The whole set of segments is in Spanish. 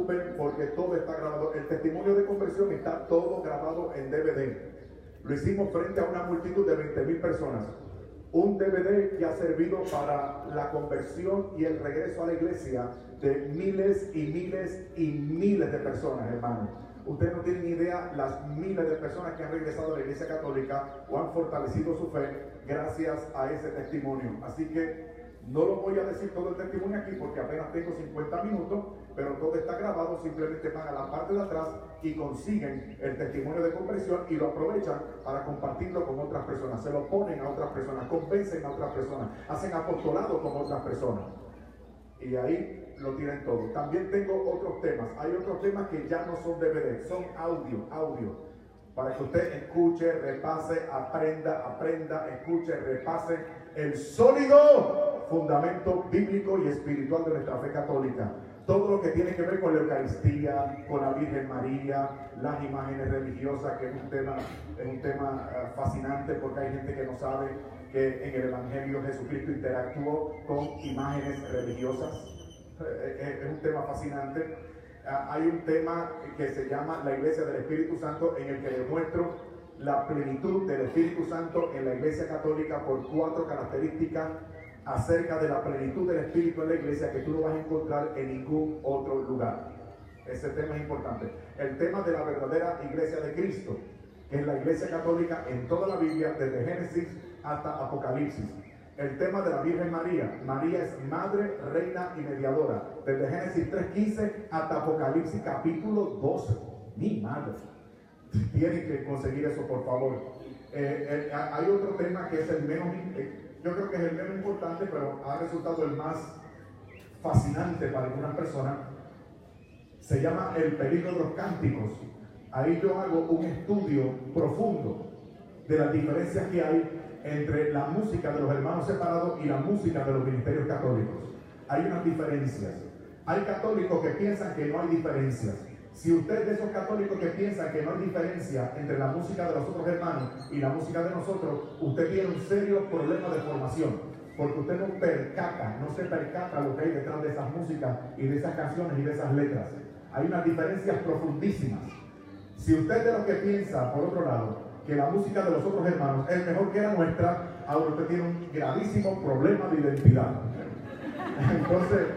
preocupen porque todo está grabado. El testimonio de conversión está todo grabado en DVD. Lo hicimos frente a una multitud de 20,000 personas. Un DVD que ha servido para la conversión y el regreso a la iglesia de miles y miles y miles de personas, hermanos. Ustedes no tienen idea las miles de personas que han regresado a la iglesia católica o han fortalecido su fe gracias a ese testimonio. Así que no lo voy a decir todo el testimonio aquí porque apenas tengo 50 minutos, pero todo está grabado. Simplemente van a la parte de atrás y consiguen el testimonio de conversión y lo aprovechan para compartirlo con otras personas. Se lo ponen a otras personas, convencen a otras personas, hacen apostolado con otras personas. Y ahí lo tienen todo. También tengo otros temas. Hay otros temas que ya no son DVD, son audio. Para que usted escuche, repase, aprenda, escuche, repase el sólido fundamento bíblico y espiritual de nuestra fe católica. Todo lo que tiene que ver con la Eucaristía, con la Virgen María, las imágenes religiosas, que es un tema fascinante, porque hay gente que no sabe que en el Evangelio Jesucristo interactuó con imágenes religiosas. Es un tema fascinante. Hay un tema que se llama la Iglesia del Espíritu Santo, en el que demuestro la plenitud del Espíritu Santo en la Iglesia Católica por 4 características acerca de la plenitud del Espíritu en la Iglesia que tú no vas a encontrar en ningún otro lugar. Ese tema es importante. El tema de la verdadera Iglesia de Cristo, que es la Iglesia Católica en toda la Biblia, desde Génesis hasta Apocalipsis. El tema de la Virgen María. María es madre, reina y mediadora. Desde Génesis 3:15 hasta Apocalipsis capítulo 12. Mi madre. Tienen que conseguir eso, por favor. Hay otro tema que es el menos, yo creo que es el menos importante, pero ha resultado el más fascinante para algunas personas. Se llama el peligro de los cánticos. Ahí yo hago un estudio profundo de las diferencias que hay entre la música de los hermanos separados y la música de los ministerios católicos. Hay unas diferencias. Hay católicos que piensan que no hay diferencias. Si usted es de esos católicos que piensan que no hay diferencia entre la música de los otros hermanos y la música de nosotros, usted tiene un serio problema de formación, porque usted no se percata lo que hay detrás de esas músicas y de esas canciones y de esas letras. Hay unas diferencias profundísimas. Si usted es de los que piensa, por otro lado, que la música de los otros hermanos es mejor que la nuestra, ahora usted tiene un gravísimo problema de identidad. Entonces,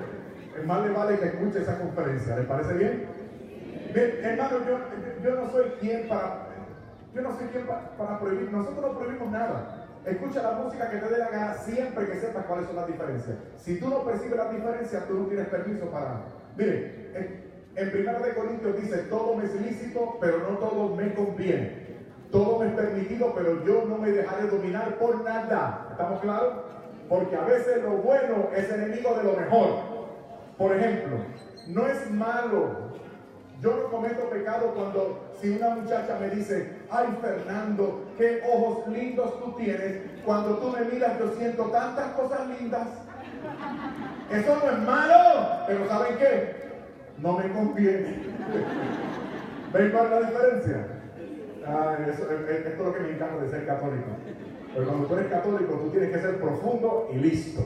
más le vale que escuche esa conferencia. ¿Les parece bien? Bien, hermano, yo no soy quien para prohibir. Nosotros no prohibimos nada. Escucha la música que te dé la gana siempre que sepas cuáles son las diferencias. Si tú no percibes las diferencias, tú no tienes permiso para... Mire, en 1 Corintios dice, todo me es lícito, pero no todo me conviene. Todo me es permitido, pero yo no me dejaré dominar por nada. ¿Estamos claros? Porque a veces lo bueno es enemigo de lo mejor. Por ejemplo, no es malo. Yo no cometo pecado si una muchacha me dice, ay Fernando, qué ojos lindos tú tienes. Cuando tú me miras yo siento tantas cosas lindas. Eso no es malo, pero ¿saben qué? No me conviene. ¿Ven cuál es la diferencia? Esto es lo que me encanta de ser católico. Pero cuando tú eres católico, tú tienes que ser profundo y listo.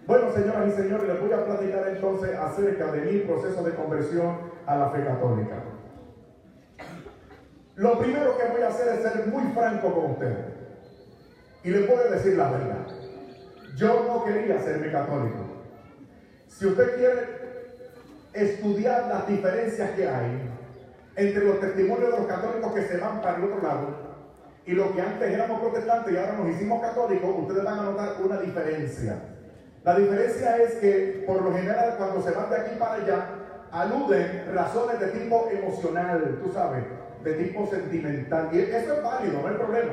Bueno, señoras y señores, les voy a platicar entonces acerca de mi proceso de conversión a la fe católica. Lo primero que voy a hacer es ser muy franco con ustedes. Y les voy a decir la verdad. Yo no quería serme católico. Si usted quiere estudiar las diferencias que hay entre los testimonios de los católicos que se van para el otro lado y los que antes éramos protestantes y ahora nos hicimos católicos, ustedes van a notar una diferencia. La diferencia es que, por lo general, cuando se van de aquí para allá, aluden razones de tipo emocional, tú sabes, de tipo sentimental. Y eso es válido, no hay problema.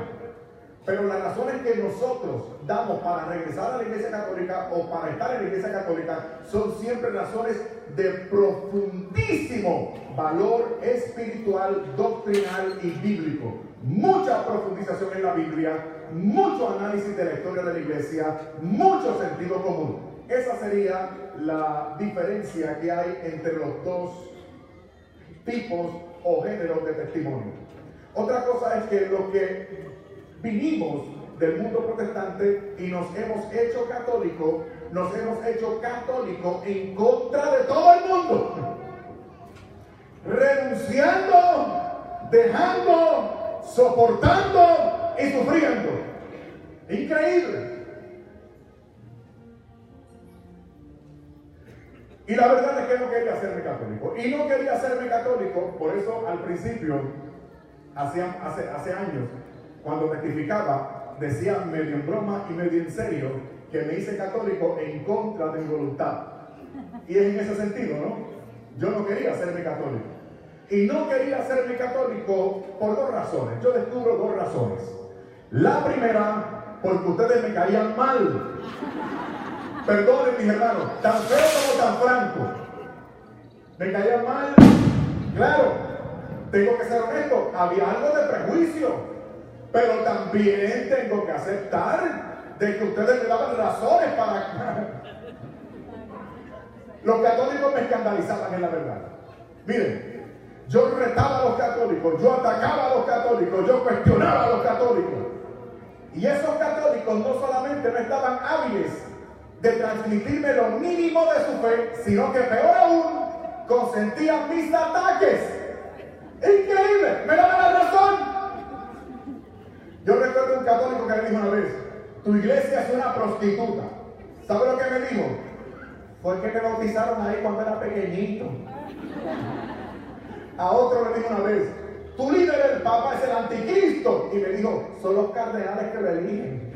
Pero las razones que nosotros damos para regresar a la Iglesia Católica o para estar en la Iglesia Católica son siempre razones de profundísimo valor espiritual, doctrinal y bíblico. Mucha profundización en la Biblia, mucho análisis de la historia de la Iglesia, mucho sentido común. Esa sería la diferencia que hay entre los dos tipos o géneros de testimonio. Otra cosa es que lo que vinimos del mundo protestante y nos hemos hecho católicos en contra de todo el mundo. renunciando, dejando, soportando y sufriendo. Increíble. Y la verdad es que no quería hacerme católico. Y no quería hacerme católico, por eso al principio, hace años, cuando testificaba, decía medio en broma y medio en serio que me hice católico en contra de mi voluntad. Y es en ese sentido, ¿no? Yo no quería hacerme católico. Y no quería hacerme católico por dos razones. Yo descubro dos razones. La primera, porque ustedes me caían mal. Perdonen, mis hermanos, tan feo como tan franco. Me caían mal. Claro, tengo que ser honesto, había algo de prejuicio. Pero también tengo que aceptar de que ustedes me daban razones para... Los católicos me escandalizaban, en la verdad. Miren, yo retaba a los católicos, yo atacaba a los católicos, yo cuestionaba a los católicos. Y esos católicos no solamente no estaban hábiles de transmitirme lo mínimo de su fe, sino que peor aún, consentían mis ataques. Increíble, me daban la razón. Yo recuerdo un católico que me dijo una vez: tu iglesia es una prostituta. ¿Sabe lo que me dijo? Fue que me bautizaron ahí cuando era pequeñito. A otro le dijo una vez: tu líder, el Papa, es el anticristo. Y me dijo: son los cardenales que lo eligen.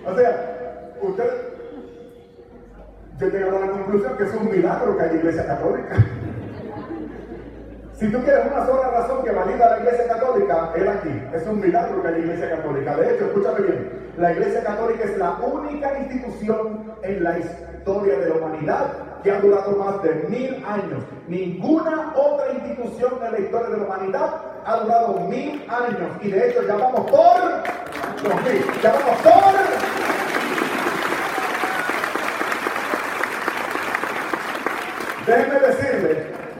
O sea, yo he llegado a la conclusión que es un milagro que haya iglesia católica. Si tú quieres una sola razón que valida la iglesia católica, es aquí. Es un milagro que haya iglesia católica. De hecho, escúchame bien, la iglesia católica es la única institución en la historia de la humanidad que ha durado más de 1000 años. Ninguna otra institución en la historia de la humanidad ha durado 1000 años. Y de hecho ya vamos por 2000. Ya vamos por... Déjenme decirles,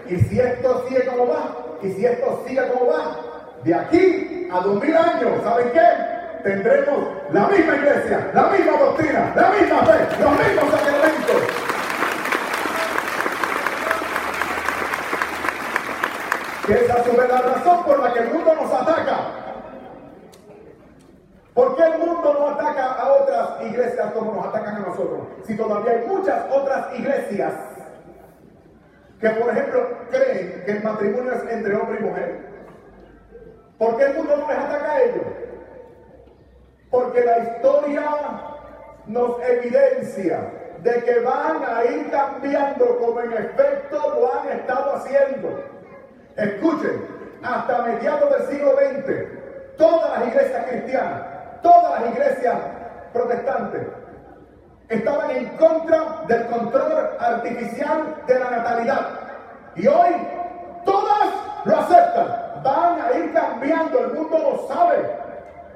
y si esto sigue como va, y si esto sigue como va, de aquí a 2000 años, ¿saben qué? Tendremos la misma iglesia, la misma doctrina, la misma fe, los mismos sacramentos. Que esa es la razón por la que el mundo nos ataca. ¿Por qué el mundo no ataca a otras iglesias como nos atacan a nosotros? Si todavía hay muchas otras iglesias que, por ejemplo, creen que el matrimonio es entre hombre y mujer. ¿Por qué el mundo no les ataca a ellos? Porque la historia nos evidencia de que van a ir cambiando como en efecto lo han estado haciendo. Escuchen, hasta mediados del siglo XX, todas las iglesias cristianas, todas las iglesias protestantes, estaban en contra del control artificial de la natalidad. Y hoy todas lo aceptan. Van a ir cambiando, el mundo lo sabe.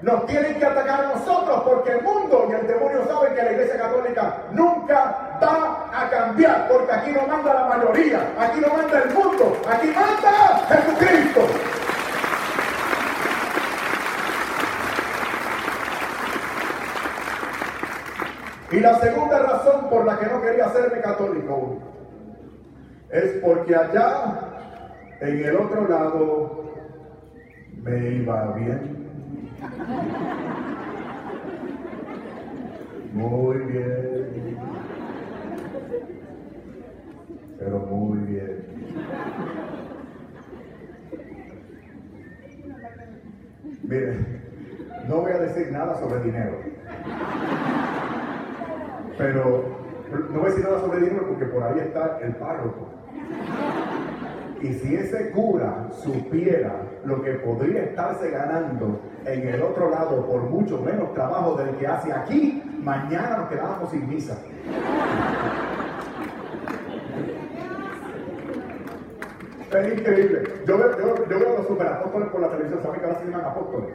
Nos tienen que atacar a nosotros porque el mundo y el demonio saben que la iglesia católica nunca va a cambiar, porque aquí no manda la mayoría, aquí no manda el mundo, aquí manda Jesucristo. Y la segunda razón por la que no quería hacerme católico es porque allá, en el otro lado, me iba bien. Muy bien. Pero muy bien. Miren, no voy a decir nada sobre dinero. Pero no voy a decir nada sobre dinero porque por ahí está el párroco. Y si ese cura supiera lo que podría estarse ganando en el otro lado por mucho menos trabajo del que hace aquí, mañana nos quedábamos sin misa. Es increíble. Yo veo a los superapóstoles por la televisión, ¿saben que ahora se llaman apóstoles?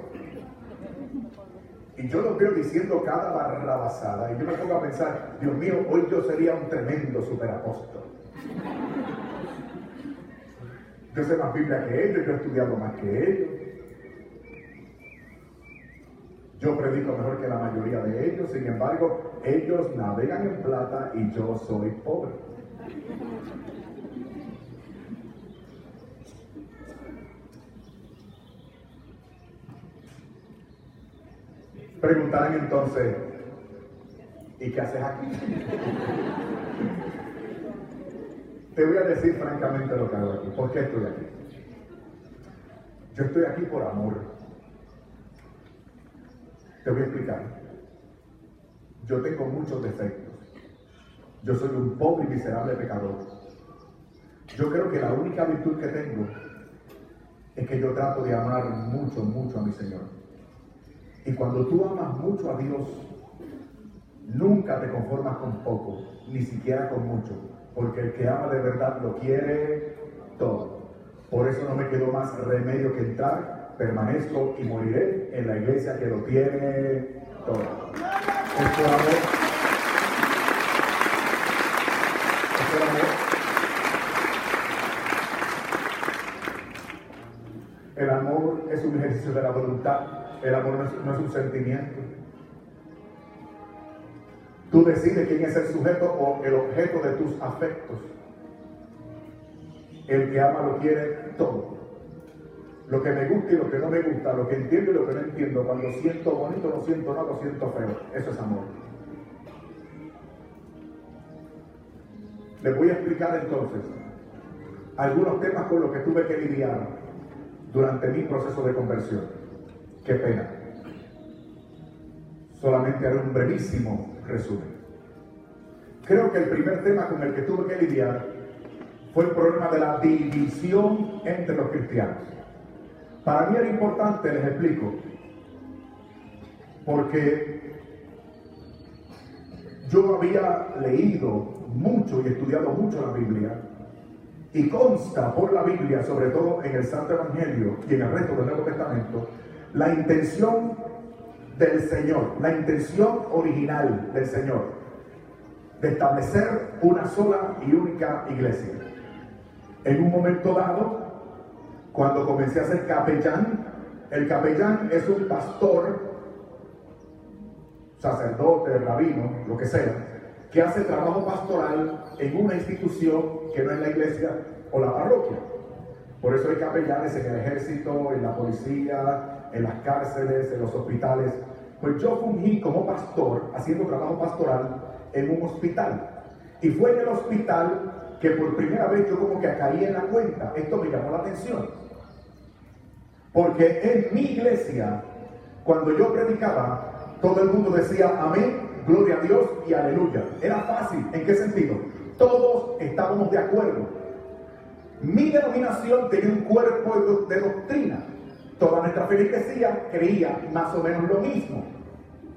Y yo los veo diciendo cada barrabasada. Y yo me pongo a pensar, Dios mío, hoy yo sería un tremendo superapóstol. Yo sé más Biblia que ellos, yo he estudiado más que ellos. Yo predico mejor que la mayoría de ellos, sin embargo, ellos navegan en plata y yo soy pobre. Preguntarán entonces, ¿y qué haces aquí? Te voy a decir francamente lo que hago aquí. ¿Por qué estoy aquí? Yo estoy aquí por amor. Te voy a explicar. Yo tengo muchos defectos. Yo soy un pobre y miserable pecador. Yo creo que la única virtud que tengo es que yo trato de amar mucho, mucho a mi Señor. Y cuando tú amas mucho a Dios, nunca te conformas con poco, ni siquiera con mucho, porque el que ama de verdad lo quiere todo. Por eso no me quedó más remedio que entrar, permanezco y moriré en la iglesia que lo tiene todo. Es por amor. Es por amor. El amor es un ejercicio de la voluntad. El amor no es un sentimiento. Tú decides quién es el sujeto o el objeto de tus afectos. El que ama lo quiere todo. Lo que me gusta y lo que no me gusta, lo que entiendo y lo que no entiendo. Cuando siento bonito, lo siento no, lo siento feo. Eso es amor. Les voy a explicar entonces algunos temas con los que tuve que lidiar durante mi proceso de conversión. Qué pena. Solamente haré un brevísimo resumen. Creo que el primer tema con el que tuve que lidiar fue el problema de la división entre los cristianos. Para mí era importante, les explico, porque yo había leído mucho y estudiado mucho la Biblia, y consta por la Biblia, sobre todo en el Santo Evangelio y en el resto del Nuevo Testamento, la intención del Señor, la intención original del Señor, de establecer una sola y única iglesia. En un momento dado, cuando comencé a ser capellán, el capellán es un pastor, sacerdote, rabino, lo que sea, que hace trabajo pastoral en una institución que no es la iglesia o la parroquia. Por eso hay capellanes en el ejército, en la policía, en las cárceles, en los hospitales. Pues yo fungí como pastor, haciendo trabajo pastoral en un hospital. Y fue en el hospital que por primera vez yo como que caí en la cuenta. Esto me llamó la atención. Porque en mi iglesia, cuando yo predicaba, todo el mundo decía amén, gloria a Dios y aleluya. Era fácil. ¿En qué sentido? Todos estábamos de acuerdo. Mi denominación tenía un cuerpo de doctrina. Toda nuestra feligresía creía más o menos lo mismo,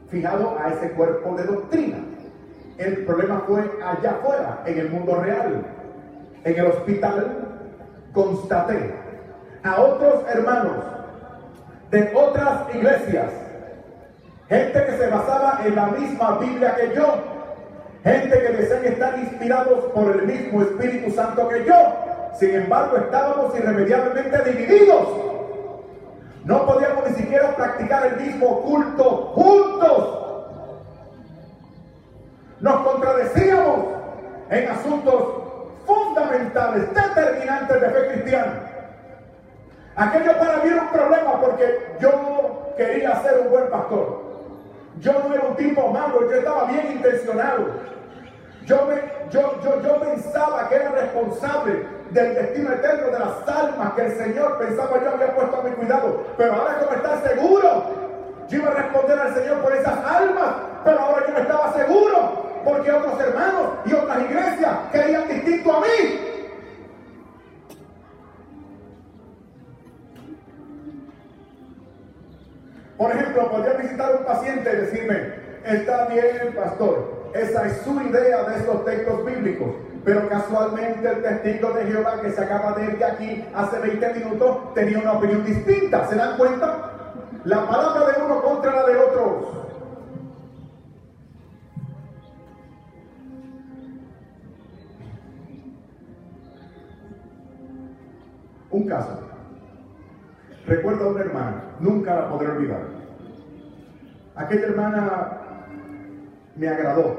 fijado a ese cuerpo de doctrina. El problema fue allá afuera, en el mundo real. En el hospital constaté a otros hermanos de otras iglesias, gente que se basaba en la misma Biblia que yo, gente que decían estar inspirados por el mismo Espíritu Santo que yo. Sin embargo, estábamos irremediablemente divididos. No podíamos ni siquiera practicar el mismo culto juntos. Nos contradecíamos en asuntos fundamentales, determinantes de fe cristiana. Aquello para mí era un problema porque yo quería ser un buen pastor. Yo no era un tipo malo, yo estaba bien intencionado. Yo pensaba que era responsable del destino eterno de las almas que el Señor pensaba yo había puesto a mi cuidado. Pero ahora, como estar seguro, yo iba a responder al Señor por esas almas, pero ahora yo no estaba seguro porque otros hermanos y otras iglesias creían distinto a mí. Por ejemplo, podría visitar a un paciente y decirme: está bien, pastor, esa es su idea de esos textos bíblicos, pero casualmente el testigo de Jehová que se acaba de ir de aquí hace 20 minutos tenía una opinión distinta. ¿Se dan cuenta? La palabra de uno contra la de otros. Un caso. Recuerdo a una hermana, nunca la podré olvidar. Aquella hermana me agradó,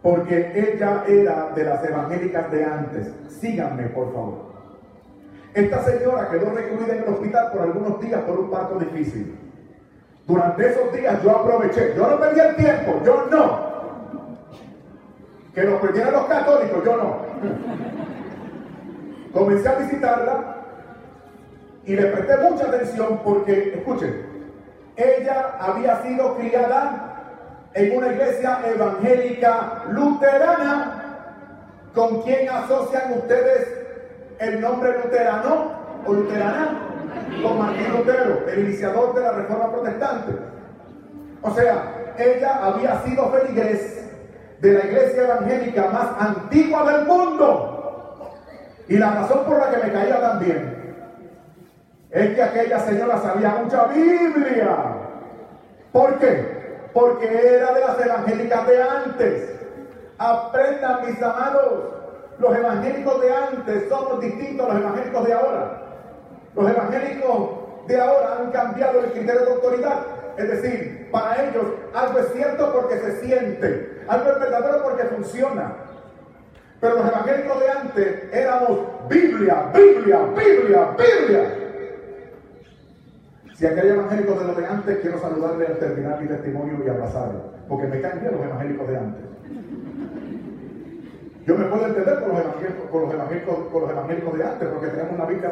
porque ella era de las evangélicas de antes. Síganme, por favor. Esta señora quedó recluida en el hospital por algunos días por un parto difícil. Durante esos días yo aproveché, yo no perdí el tiempo, yo no. Que lo perdieran los católicos, yo no. Comencé a visitarla y le presté mucha atención porque, escuchen, ella había sido criada en una iglesia evangélica luterana. ¿Con quién asocian ustedes el nombre luterano o luterana? Con Martín Lutero, el iniciador de la Reforma Protestante. O sea, ella había sido feligrés de la iglesia evangélica más antigua del mundo. Y la razón por la que me caía tan bien es que aquella señora sabía mucha Biblia. ¿Por qué? Porque era de las evangélicas de antes. Aprendan, mis amados, los evangélicos de antes somos distintos a los evangélicos de ahora. Los evangélicos de ahora han cambiado el criterio de autoridad. Es decir, para ellos algo es cierto porque se siente, algo es verdadero porque funciona. Pero los evangélicos de antes éramos Biblia, Biblia, Biblia, Biblia. Si aquí hay evangélicos de los de antes, quiero saludarle al terminar mi testimonio y abrazarle, porque me caen bien los evangélicos de antes. Yo me puedo entender con los evangélicos de antes, porque tenemos una Biblia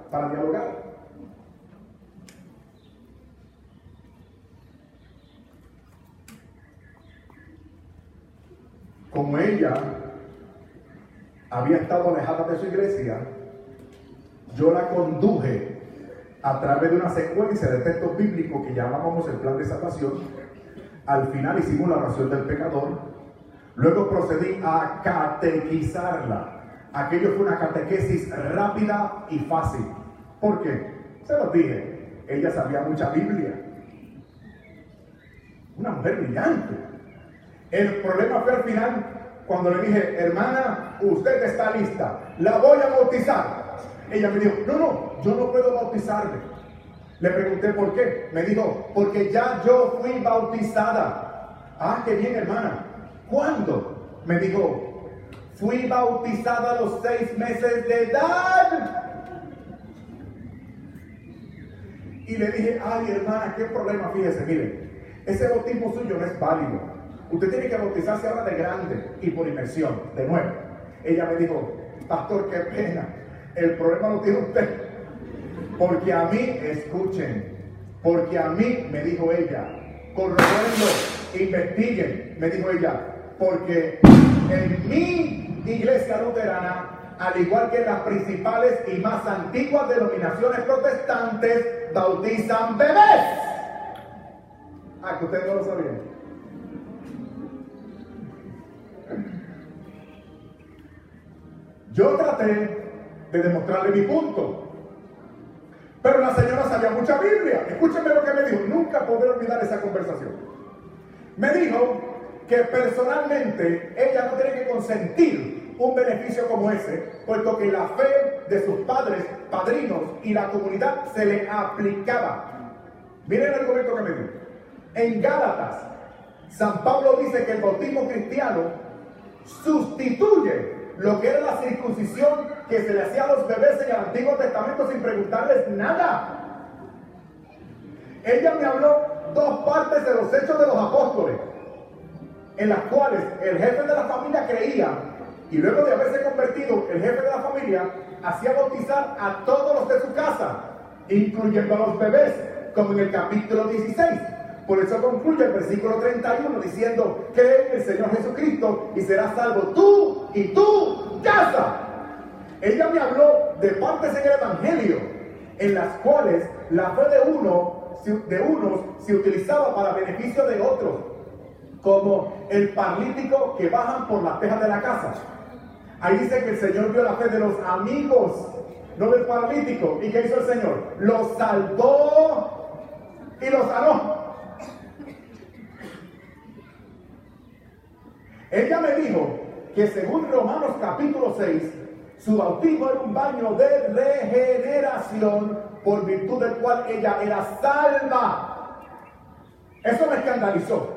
para dialogar. Como ella había estado alejada de su iglesia, yo la conduje a través de una secuencia de textos bíblicos que llamábamos el plan de salvación. Al final hicimos la oración del pecador. Luego procedí a catequizarla. Aquello fue una catequesis rápida y fácil. ¿Por qué? Se los dije, ella sabía mucha Biblia. Una mujer brillante. El problema fue al final, cuando le dije, hermana, usted está lista, la voy a bautizar. Ella me dijo, no, yo no puedo bautizarme. Le pregunté por qué. Me dijo, porque ya yo fui bautizada. Ah, qué bien, hermana. ¿Cuándo? Me dijo, fui bautizada a los 6 meses de edad. Y le dije, ay, hermana, qué problema, fíjese, mire, ese bautismo suyo no es válido. Usted tiene que bautizarse ahora de grande y por inmersión, de nuevo. Ella me dijo, pastor, qué pena, el problema lo tiene usted. Porque a mí, escuchen, porque a mí, me dijo ella, corroborenlo, investiguen, me dijo ella, porque en mi iglesia luterana, al igual que en las principales y más antiguas denominaciones protestantes, bautizan bebés. Ah, que ustedes no lo sabían. Yo traté de demostrarle mi punto, pero la señora sabía mucha Biblia. Escúchenme lo que me dijo, nunca podré olvidar esa conversación. Me dijo que personalmente ella no tiene que consentir un beneficio como ese, puesto que la fe de sus padres, padrinos y la comunidad se le aplicaba. Miren el argumento que me dio. En Gálatas, San Pablo dice que el bautismo cristiano sustituye lo que era la circuncisión que se le hacía a los bebés en el Antiguo Testamento sin preguntarles nada. Ella me habló 2 partes de los Hechos de los Apóstoles, en las cuales el jefe de la familia creía, y luego de haberse convertido, el jefe de la familia hacía bautizar a todos los de su casa, incluyendo a los bebés, como en el capítulo 16. Por eso concluye el versículo 31 diciendo, cree en el Señor Jesucristo y serás salvo tú y tu casa. Ella me habló de partes en el Evangelio en las cuales la fe de unos se utilizaba para beneficio de otros, como el paralítico que bajan por las tejas de la casa. Ahí dice que el Señor vio la fe de los amigos, no del paralítico. ¿Y qué hizo el Señor? Los salvó y los sanó. Ella me dijo que según Romanos capítulo 6, su bautismo era un baño de regeneración por virtud del cual ella era salva. Eso me escandalizó.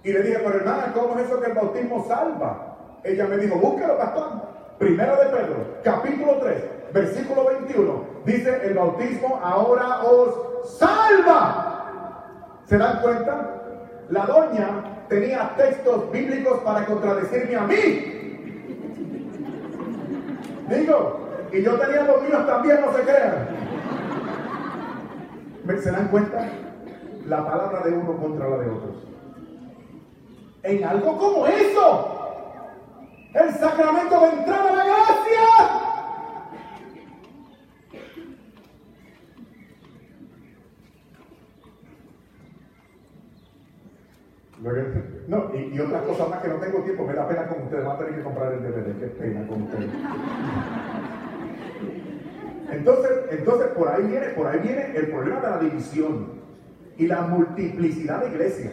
Y le dije, pero hermana, ¿cómo es eso que el bautismo salva? Ella me dijo, búsquelo, pastor. Primero de Pedro, capítulo 3, versículo 21. Dice, el bautismo ahora os salva. ¿Se dan cuenta? La doña tenía textos bíblicos para contradecirme a mí. Digo, y yo tenía los míos también, no se crean. ¿Se dan cuenta? La palabra de uno contra la de otros. En algo como eso, el sacramento de entrada a la gracia. No, y otras cosas más que no tengo tiempo, me da pena con ustedes, van a tener que comprar el DVD, qué pena con ustedes. Entonces por ahí viene el problema de la división y la multiplicidad de iglesias.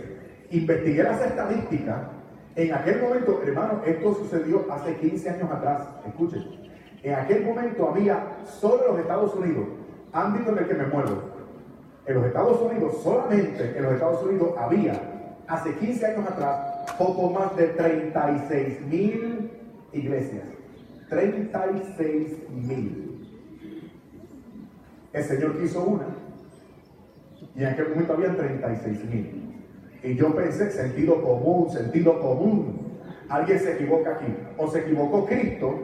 Investigué las estadísticas. En aquel momento, hermano, esto sucedió hace 15 años atrás. Escuchen, en aquel momento había solo en los Estados Unidos, ámbito en el que me muevo, en los Estados Unidos, solamente en los Estados Unidos había, hace 15 años atrás, poco más de 36,000 iglesias. 36,000. El Señor quiso una, y en aquel momento había 36,000. Y yo pensé, sentido común. Alguien se equivoca aquí. O se equivocó Cristo,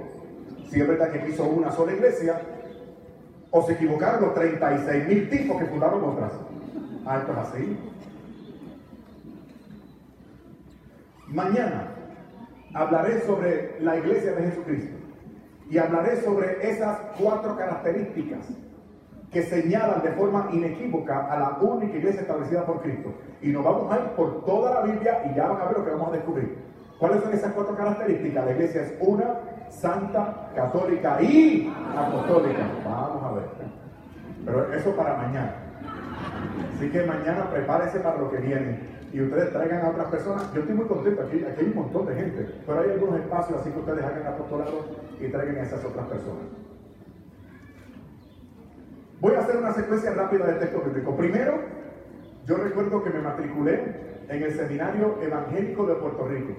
si es verdad que quiso una sola iglesia, o se equivocaron los 36,000 tipos que fundaron otras. Esto es así. Mañana hablaré sobre la iglesia de Jesucristo. Y hablaré sobre esas 4 características que señalan de forma inequívoca a la única iglesia establecida por Cristo. Y nos vamos a ir por toda la Biblia y ya van a ver lo que vamos a descubrir. ¿Cuáles son esas 4 características? La iglesia es una, santa, católica y apostólica. Vamos a ver. Pero eso para mañana. Así que mañana prepárese para lo que viene. Y ustedes traigan a otras personas. Yo estoy muy contento, aquí hay un montón de gente. Pero hay algunos espacios, así que ustedes hagan apostolado y traigan a esas otras personas. Voy a hacer una secuencia rápida de texto bíblico. Primero, yo recuerdo que me matriculé en el Seminario Evangélico de Puerto Rico.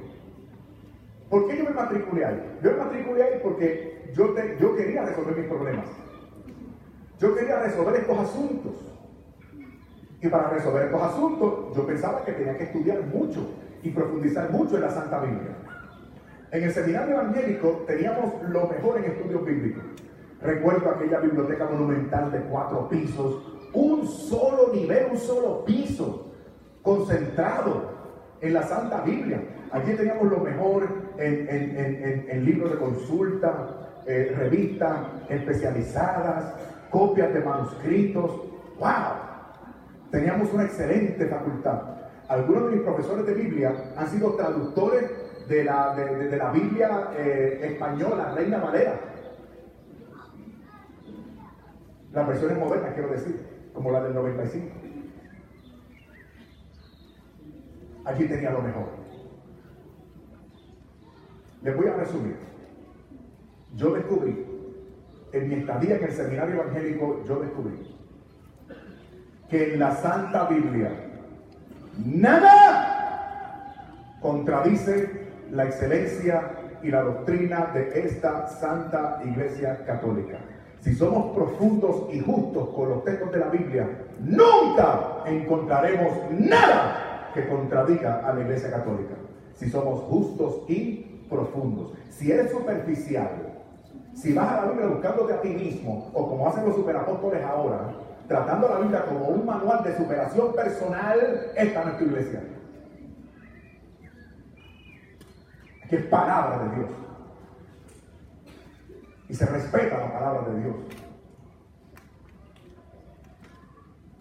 ¿Por qué yo me matriculé ahí? Yo me matriculé ahí porque yo quería resolver mis problemas. Yo quería resolver estos asuntos. Y para resolver estos asuntos, yo pensaba que tenía que estudiar mucho y profundizar mucho en la Santa Biblia. En el Seminario Evangélico teníamos lo mejor en estudios bíblicos. Recuerdo aquella biblioteca monumental de 4 pisos, un solo nivel, un solo piso, concentrado en la Santa Biblia. Allí teníamos lo mejor en libros de consulta, revistas especializadas, copias de manuscritos. ¡Wow! Teníamos una excelente facultad. Algunos de mis profesores de Biblia han sido traductores de la Biblia española, Reina Valera. Las versiones modernas, quiero decir, como la del 95. Allí tenía lo mejor. Les voy a resumir. Yo descubrí, en mi estadía en el seminario evangélico, yo descubrí que en la Santa Biblia nada contradice la excelencia y la doctrina de esta Santa Iglesia Católica. Si somos profundos y justos con los textos de la Biblia, nunca encontraremos nada que contradiga a la Iglesia Católica. Si somos justos y profundos. Si eres superficial, si vas a la Biblia buscándote a ti mismo, o como hacen los superapóstoles ahora, tratando la Biblia como un manual de superación personal, esta no es tu iglesia. Que es palabra de Dios. Y se respeta la palabra de Dios.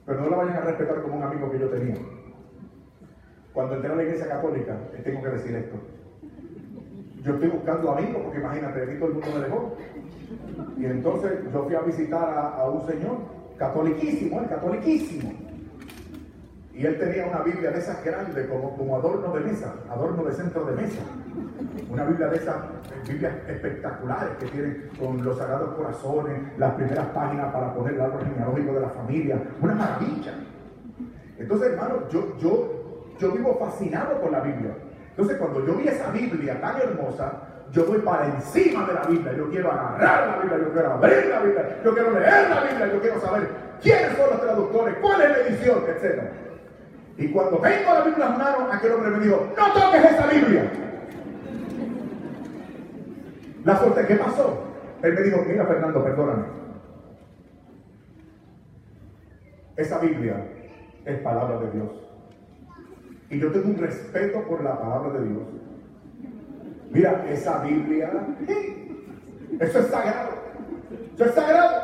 Pero no la vayan a respetar como un amigo que yo tenía. Cuando entré a la iglesia católica, les tengo que decir esto. Yo estoy buscando amigos, porque imagínate, aquí todo el mundo me dejó. Y entonces yo fui a visitar a un señor catoliquísimo, catoliquísimo. Y él tenía una Biblia de esas grandes, como adorno de mesa, adorno de centro de mesa. Una Biblia de esas, Biblias espectaculares que tienen con los sagrados corazones, las primeras páginas para poner el árbol genealógico de la familia. Una maravilla. Entonces, hermano, yo yo vivo fascinado con la Biblia. Entonces cuando yo vi esa Biblia tan hermosa, yo voy para encima de la Biblia. Yo quiero agarrar la Biblia, yo quiero abrir la Biblia, yo quiero leer la Biblia, yo quiero saber quiénes son los traductores, cuál es la edición, etc. Y cuando tengo la Biblia en mano, aquel hombre me dijo, no toques esa Biblia. La suerte, ¿qué pasó? Él me dijo, mira Fernando, perdóname. Esa Biblia es palabra de Dios. Y yo tengo un respeto por la palabra de Dios. Mira, esa Biblia, eso es sagrado. Eso es sagrado.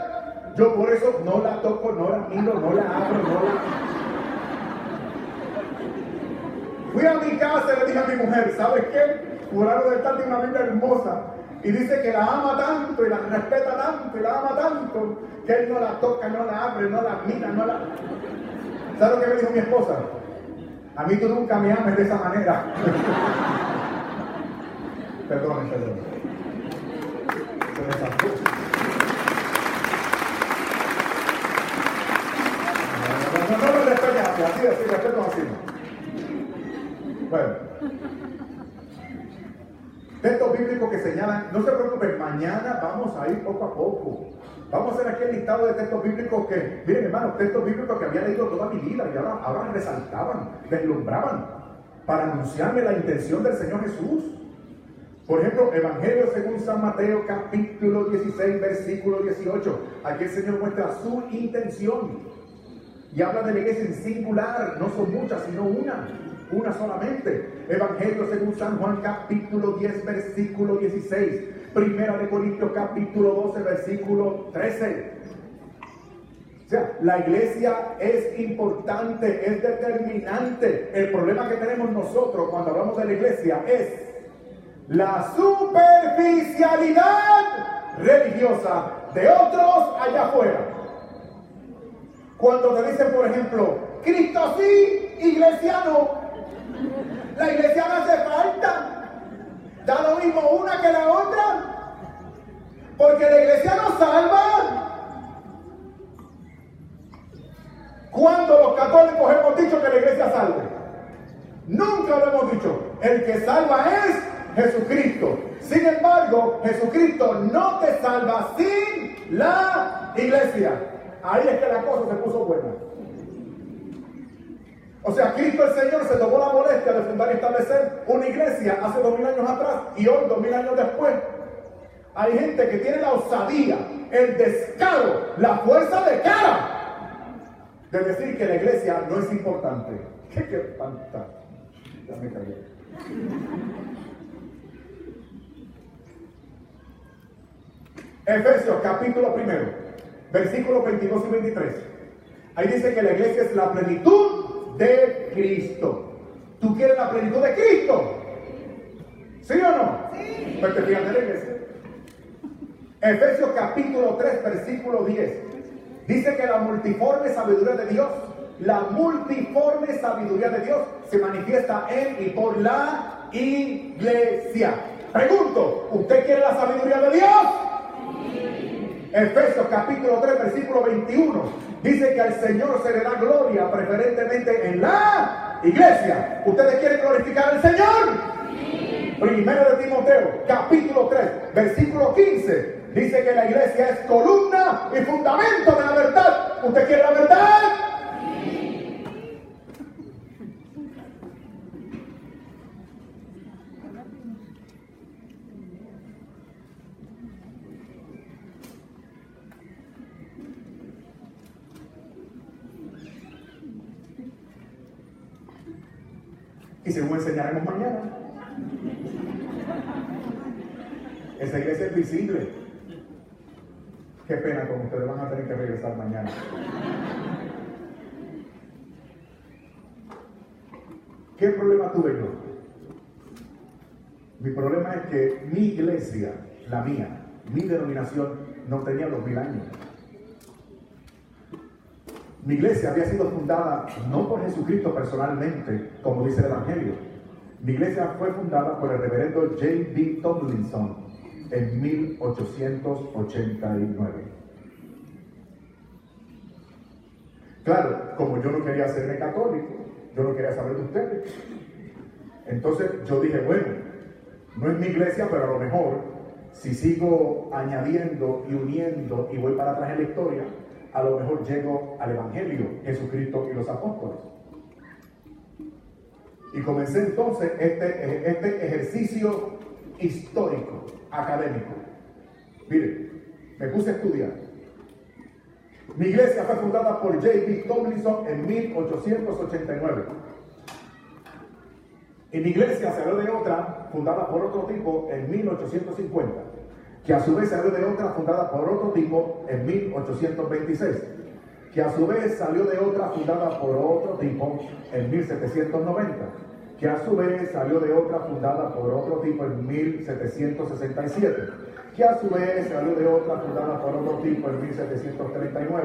Yo por eso no la toco, no la miro, no la abro, no la... Fui a mi casa y le dije a mi mujer, ¿sabes qué? Fulano de tal tiene una Biblia hermosa y dice que la ama tanto y la respeta tanto y la ama tanto que él no la toca, no la abre, no la mira, no la... ¿Sabes lo que me dijo mi esposa? A mí tú nunca me ames de esa manera. Perdón. Se me zafó. No me respetes así, respeto así. Bueno. Textos bíblicos que señalan, no se preocupen, mañana vamos a ir poco a poco. Vamos a hacer aquí el listado de textos bíblicos que, miren hermanos, textos bíblicos que había leído toda mi vida y ahora resaltaban, deslumbraban para anunciarme la intención del Señor Jesús. Por ejemplo, Evangelio según San Mateo, capítulo 16, versículo 18. Aquí el Señor muestra su intención y habla de la iglesia en singular, no son muchas, sino una solamente. Evangelio según San Juan, capítulo 10, versículo 16. Primera de Corintios, capítulo 12, versículo 13. O sea, la iglesia es importante, es determinante. El problema que tenemos nosotros cuando hablamos de la iglesia es la superficialidad religiosa de otros allá afuera. Cuando te dicen, por ejemplo, Cristo sí, iglesia no. La iglesia no hace falta. Da lo mismo una que la otra. Porque la iglesia no salva. ¿Cuándo los católicos hemos dicho que la iglesia salve? Nunca lo hemos dicho. El que salva es Jesucristo. Sin embargo, Jesucristo no te salva sin la iglesia. Ahí es que la cosa se puso buena. O sea, Cristo el Señor se tomó la molestia de fundar y establecer una iglesia hace 2000 años atrás y hoy, 2000 años después. Hay gente que tiene la osadía, el descaro, la fuerza de cara de decir que la iglesia no es importante. ¡Qué fantástico! Ya me callé. Efesios capítulo 1, versículos 22 y 23. Ahí dice que la iglesia es la plenitud de Cristo. ¿Tú quieres la plenitud de Cristo? ¿Sí o no? Sí. Pues te fijas de la iglesia. Efesios capítulo 3, versículo 10. Dice que la multiforme sabiduría de Dios, se manifiesta en y por la iglesia. Pregunto, ¿usted quiere la sabiduría de Dios? Sí. Efesios capítulo 3, versículo 21. Dice que al Señor se le da gloria preferentemente en la iglesia. ¿Ustedes quieren glorificar al Señor? Sí. Primero de Timoteo, capítulo 3, versículo 15. Dice que la iglesia es columna y fundamento de la verdad. ¿Usted quiere la verdad? Sí. Y según enseñaremos mañana, esa iglesia es visible. Qué pena, como ustedes van a tener que regresar mañana. ¿Qué problema tuve yo? Mi problema es que mi iglesia, la mía, mi denominación, no tenía 2000 años. Mi iglesia había sido fundada no por Jesucristo personalmente, como dice el Evangelio. Mi iglesia fue fundada por el reverendo J.B. Tomlinson en 1889. Claro, como yo no quería hacerme católico, yo no quería saber de ustedes. Entonces yo dije, bueno, no es mi iglesia, pero a lo mejor si sigo añadiendo y uniendo y voy para atrás en la historia, a lo mejor llego al Evangelio, Jesucristo y los apóstoles. Y comencé entonces este ejercicio histórico, académico. Mire, me puse a estudiar. Mi iglesia fue fundada por J.B. Tomlinson en 1889. Y mi iglesia salió de otra fundada por otro tipo en 1850, que a su vez salió de otra fundada por otro tipo en 1826, que a su vez salió de otra fundada por otro tipo en 1790, que a su vez salió de otra fundada por otro tipo en 1767, que a su vez salió de otra fundada por otro tipo en 1739,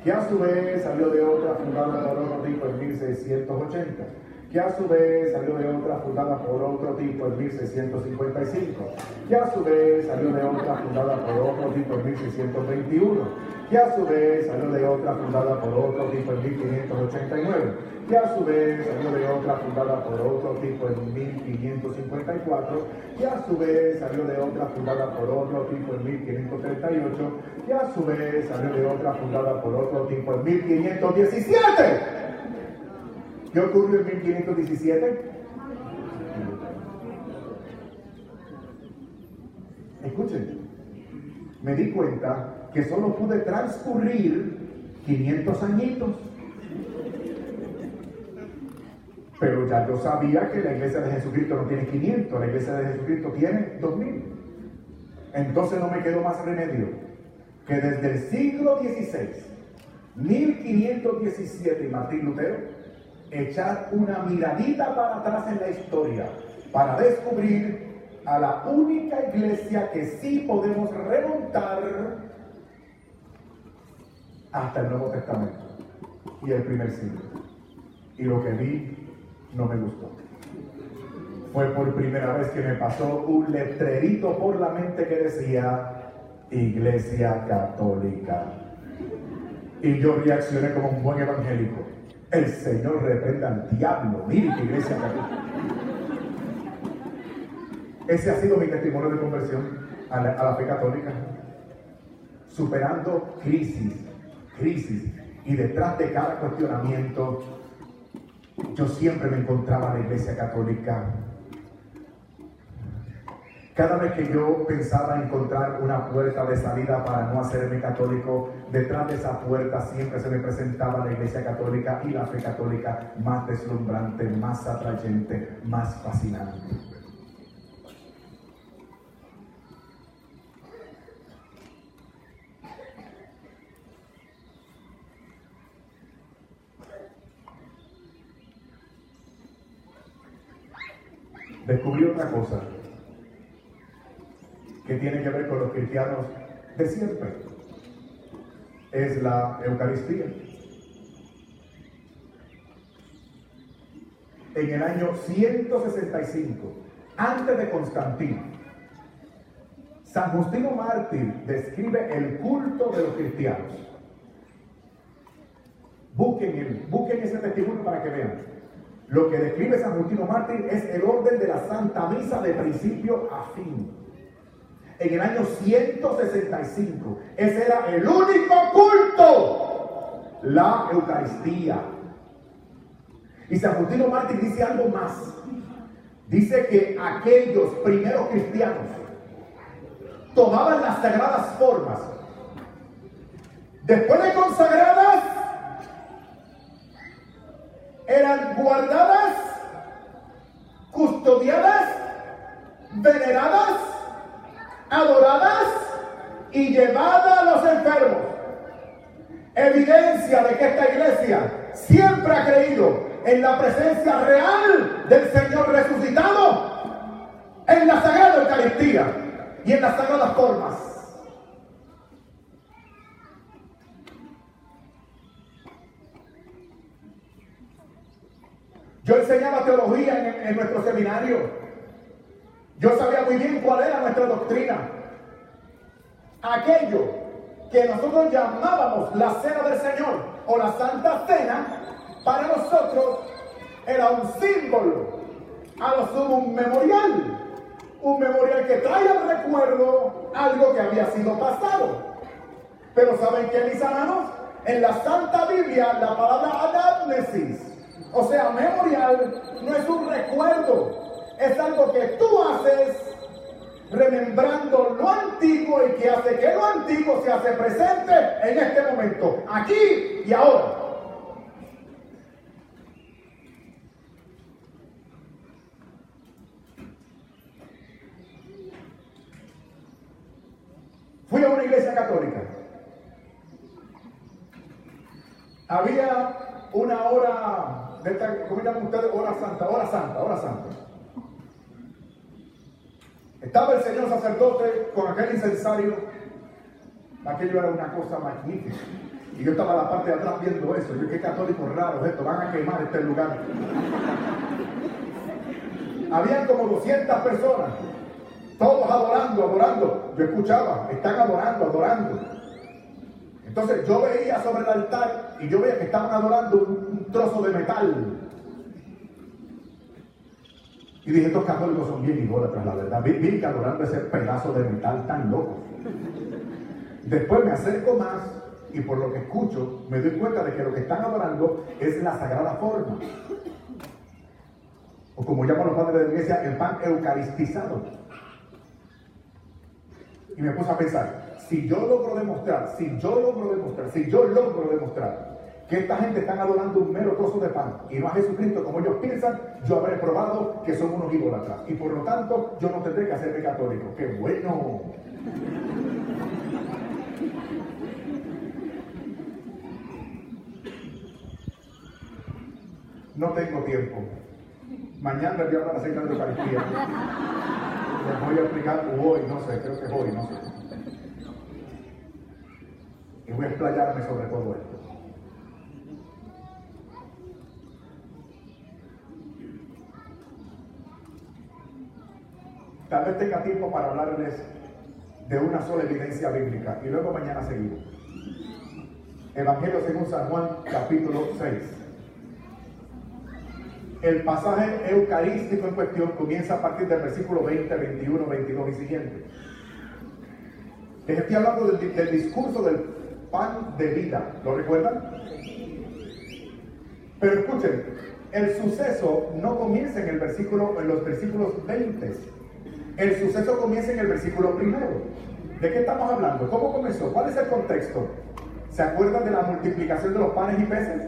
que a su vez salió de otra fundada por otro tipo en 1680, que a su vez salió de otra fundada por otro tipo en 1655, que a su vez salió de otra fundada por otro tipo en 1621, que a su vez salió de otra fundada por otro tipo en 1589, que a su vez salió de otra fundada por otro tipo en 1554, que a su vez salió de otra fundada por otro tipo en 1538, que a su vez salió de otra fundada por otro tipo en 1517. ¿Qué ocurrió en 1517? Escuchen, me di cuenta que solo pude transcurrir 500 añitos. Pero ya yo sabía que la iglesia de Jesucristo no tiene 500, la iglesia de Jesucristo tiene 2000. Entonces no me quedó más remedio que desde el siglo XVI, 1517 y Martín Lutero, echar una miradita para atrás en la historia para descubrir a la única iglesia que sí podemos remontar hasta el Nuevo Testamento y el primer siglo. Y lo que vi no me gustó. Fue por primera vez que me pasó un letrerito por la mente que decía Iglesia Católica. Y yo reaccioné como un buen evangélico. El Señor reprenda al diablo. Mire qué iglesia católica. Ese ha sido mi testimonio de conversión a la fe católica. Superando crisis. Y detrás de cada cuestionamiento, yo siempre me encontraba en la iglesia católica. Cada vez que yo pensaba encontrar una puerta de salida para no hacerme católico, detrás de esa puerta siempre se me presentaba la iglesia católica y la fe católica más deslumbrante, más atrayente, más fascinante. Descubrí otra cosa que tiene que ver con los cristianos de siempre. Es la Eucaristía. En el año 165, antes de Constantino, San Justino Mártir describe el culto de los cristianos. Busquen ese testimonio para que vean. Lo que describe San Justino Mártir es el orden de la Santa Misa de principio a fin. En el año 165, ese era el único culto, la Eucaristía. Y San Justino Mártir dice algo más. Dice que aquellos primeros cristianos tomaban las sagradas formas. Después de consagradas, eran guardadas, custodiadas, veneradas, adoradas y llevadas a los enfermos. Evidencia de que esta iglesia siempre ha creído en la presencia real del Señor resucitado, en la Sagrada Eucaristía y en las sagradas formas. Yo enseñaba teología en nuestro seminario. Yo sabía muy bien cuál era nuestra doctrina. Aquello que nosotros llamábamos la Cena del Señor o la Santa Cena, para nosotros era un símbolo, a lo sumo un memorial que trae al recuerdo algo que había sido pasado. Pero ¿saben qué, mis hermanos? En la Santa Biblia la palabra anamnesis, o sea, memorial, no es un recuerdo, es algo que tú haces remembrando lo antiguo y que hace que lo antiguo se hace presente en este momento, aquí y ahora. Fui a una iglesia católica. Había una hora, ¿cómo llaman ustedes? Hora santa. Estaba el señor sacerdote con aquel incensario. Aquello era una cosa magnífica. Y yo estaba en la parte de atrás viendo eso. Yo, qué católicos raros esto, van a quemar este lugar. Habían como 200 personas, todos adorando. Yo escuchaba, están adorando. Entonces yo veía sobre el altar y yo veía que estaban adorando un trozo de metal. Y dije, estos católicos son bien idólatras, la verdad. Vi que adorando ese pedazo de metal tan loco. Después me acerco más y por lo que escucho me doy cuenta de que lo que están adorando es la sagrada forma. O como llaman los padres de la iglesia, el pan eucaristizado. Y me puse a pensar, si yo logro demostrar que esta gente está adorando un mero trozo de pan y no a Jesucristo como ellos piensan, yo habré probado que son unos idólatras. Y por lo tanto, yo no tendré que hacerme católico. ¡Qué bueno! No tengo tiempo. Mañana les voy a hablar acerca de la Eucaristía. Les voy a explicar hoy, no sé, creo que es hoy, no sé. Y voy a explayarme sobre todo esto. Tal vez tenga tiempo para hablarles de una sola evidencia bíblica y luego mañana seguimos. Evangelio según San Juan, capítulo 6. El pasaje eucarístico en cuestión comienza a partir del versículo 20, 21, 22 y siguiente. Les estoy hablando del discurso del pan de vida. ¿Lo recuerdan? Pero escuchen, el suceso no comienza en los versículos 20. El suceso comienza en el versículo primero. ¿De qué estamos hablando? ¿Cómo comenzó? ¿Cuál es el contexto? ¿Se acuerdan de la multiplicación de los panes y peces?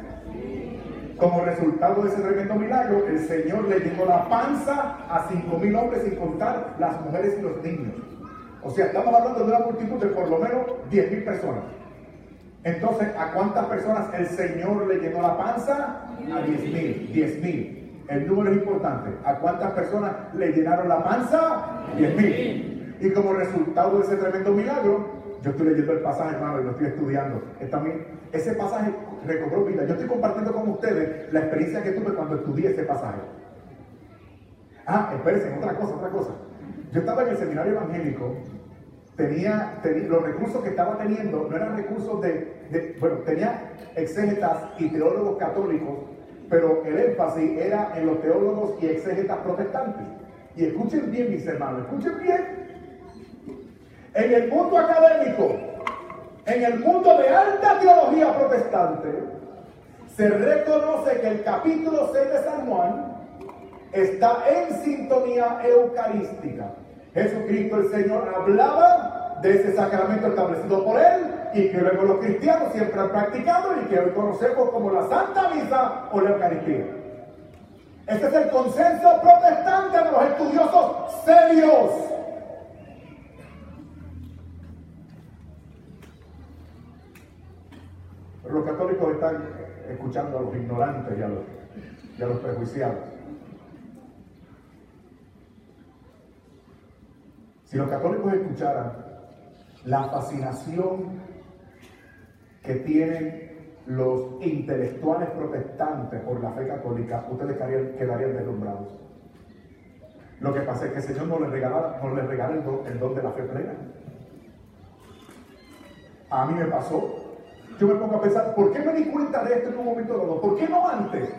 Como resultado de ese tremendo milagro, el Señor le llenó la panza a 5,000 hombres, sin contar las mujeres y los niños. O sea, estamos hablando de una multitud de por lo menos 10,000 personas. Entonces, ¿a cuántas personas el Señor le llenó la panza? A 10,000. 10,000. El número es importante. ¿A cuántas personas le llenaron la panza? 10,000. Y como resultado de ese tremendo milagro, yo estoy leyendo el pasaje, hermano, y lo estoy estudiando. Ese pasaje recobró vida. Yo estoy compartiendo con ustedes la experiencia que tuve cuando estudié ese pasaje. Espérense, otra cosa. Yo estaba en el seminario evangélico, tenía los recursos que estaba teniendo, no eran recursos tenía exégetas y teólogos católicos, pero el énfasis era en los teólogos y exégetas protestantes. Y escuchen bien, mis hermanos, escuchen bien. En el mundo académico, en el mundo de alta teología protestante, se reconoce que el capítulo 6 de San Juan está en sintonía eucarística. Jesucristo el Señor hablaba de ese sacramento establecido por Él y que luego los cristianos siempre han practicado y que hoy conocemos como la Santa Misa o la Eucaristía. Este es el consenso protestante de los estudiosos serios. Pero los católicos están escuchando a los ignorantes y a los prejuiciados. Si los católicos escucharan la fascinación que tienen los intelectuales protestantes por la fe católica, ustedes quedarían deslumbrados. Lo que pasa es que el Señor no les regala el don de la fe plena. A mí me pasó. Yo me pongo a pensar, ¿por qué me di cuenta de esto en un momento dado? ¿Por qué no antes?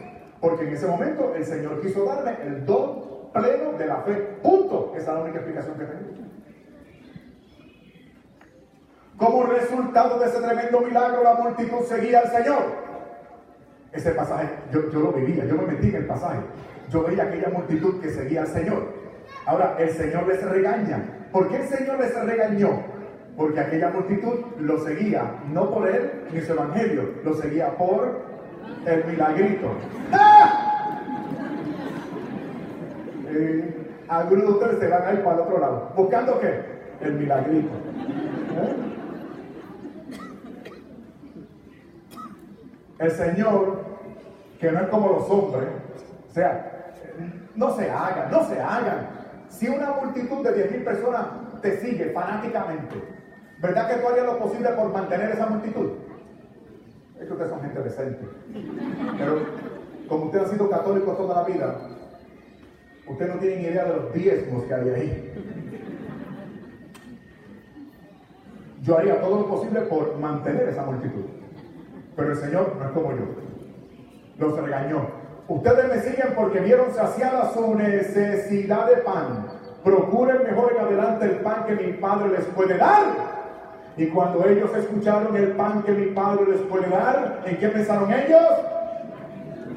Porque en ese momento el Señor quiso darme el don pleno de la fe. Punto. Esa es la única explicación que tengo. Como resultado de ese tremendo milagro, la multitud seguía al Señor. Ese pasaje, yo lo vivía, yo me metí en el pasaje. Yo veía aquella multitud que seguía al Señor. Ahora, el Señor les regaña. ¿Por qué el Señor les regañó? Porque aquella multitud lo seguía, no por Él ni su evangelio, lo seguía por el milagrito. ¡Ah! Algunos de ustedes se van a ir para el otro lado. ¿Buscando qué? El milagrito. El Señor, que no es como los hombres, o sea, no se hagan. Si una multitud de 10,000 personas te sigue fanáticamente, ¿verdad que tú harías lo posible por mantener esa multitud? Es que ustedes son gente decente. Pero como ustedes han sido católicos toda la vida, ustedes no tienen idea de los diezmos que hay ahí. Yo haría todo lo posible por mantener esa multitud. Pero el Señor no es como yo. Los regañó. Ustedes me siguen porque vieron saciada su necesidad de pan. Procuren mejor en adelante el pan que mi Padre les puede dar. Y cuando ellos escucharon el pan que mi Padre les puede dar, ¿en qué pensaron ellos?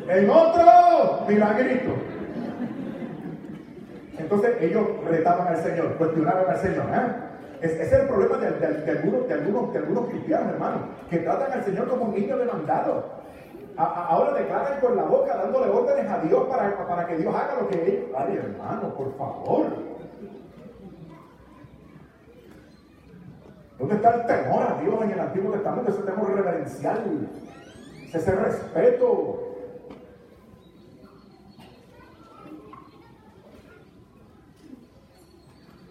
En otro milagrito. Entonces ellos retaban al Señor, cuestionaron al Señor. Ese es el problema de algunos cristianos, hermanos, que tratan al Señor como un niño demandado. Ahora declaran con la boca, dándole órdenes a Dios para que Dios haga lo que ellos. Ay, hermano, por favor. ¿Dónde está el temor a Dios en el Antiguo Testamento? Ese temor reverencial, ese respeto.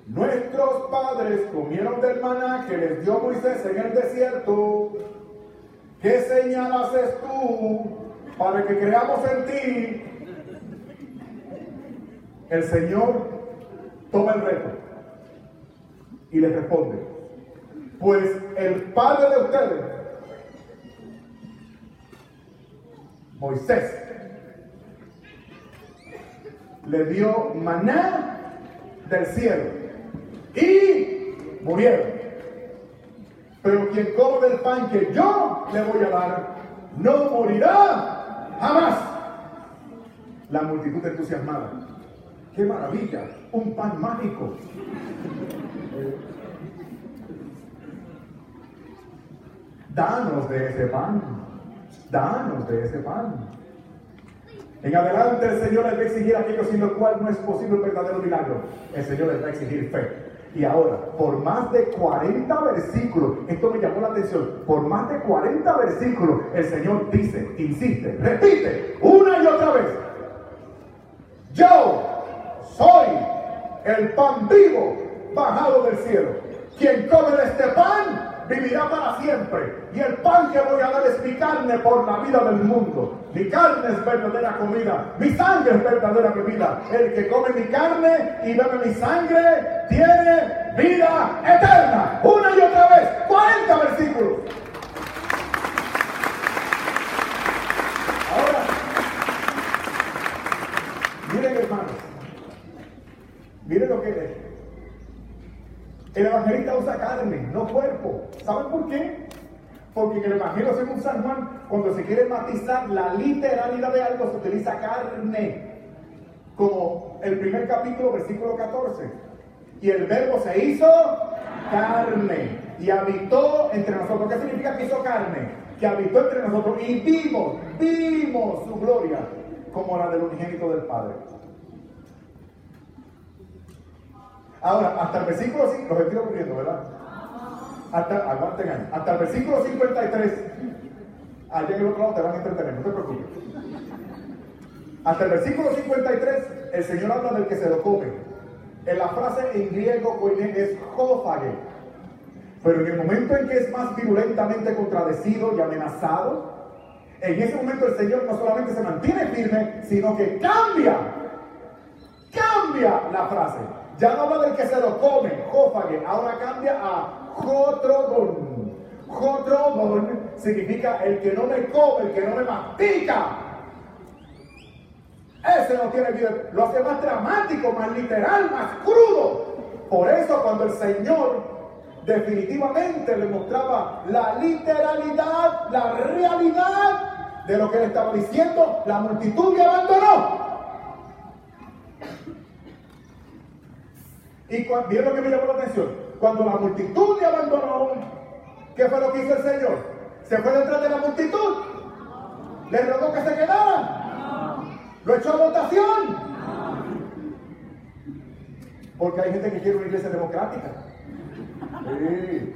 Nuestros padres comieron del maná que les dio Moisés en el desierto. ¿Qué señal haces tú para que creamos en ti? El Señor toma el reto y les responde: pues el padre de ustedes, Moisés, le dio maná del cielo y murieron. Pero quien come del pan que yo le voy a dar, no morirá jamás. La multitud entusiasmada. ¡Qué maravilla! Un pan mágico. Danos de ese pan. Danos de ese pan. En adelante el Señor les va a exigir aquello sin lo cual no es posible un verdadero milagro. El Señor les va a exigir fe. Y ahora, por más de 40 versículos, esto me llamó la atención, por más de 40 versículos, el Señor dice, insiste, repite, una y otra vez: yo soy el pan vivo bajado del cielo. Quien come de este pan vivirá para siempre. Y el pan que voy a dar es mi carne por la vida del mundo. Mi carne es verdadera comida, mi sangre es verdadera bebida. El que come mi carne y bebe mi sangre tiene vida eterna. Una y otra vez, 40 versículos. Ahora, miren, hermanos, miren lo que es. El evangelista usa carne, no cuerpo. ¿Saben por qué? Porque en el Evangelio según San Juan, cuando se quiere matizar la literalidad de algo, se utiliza carne. Como el primer capítulo, versículo 14. Y el verbo se hizo carne y habitó entre nosotros. ¿Qué significa que hizo carne? Que habitó entre nosotros y vimos su gloria como la del unigénito del Padre. Ahora, hasta el versículo 5, los estoy ocurriendo, ¿verdad? Aguanten ahí. Hasta el versículo 53, allá en el otro lado te van a entretener, no te preocupes. Hasta el versículo 53, el Señor habla del que se lo come. En la frase en griego koiné es jófage. Pero en el momento en que es más virulentamente contradecido y amenazado, en ese momento el Señor no solamente se mantiene firme, sino que cambia la frase. Ya no habla del que se lo come, jófage, ahora cambia a jotrodon. Jotrodon significa el que no me come, el que no me mastica. Ese no tiene vida, lo hace más dramático, más literal, más crudo. Por eso cuando el Señor definitivamente le mostraba la literalidad, la realidad de lo que él estaba diciendo, la multitud le abandonó. Y ¿vieron lo que me llamó la atención? Cuando la multitud le abandonó, ¿qué fue lo que hizo el Señor? ¿Se fue detrás de la multitud? ¿Le rogó que se quedara? ¿Lo echó a votación? Porque hay gente que quiere una iglesia democrática. Sí.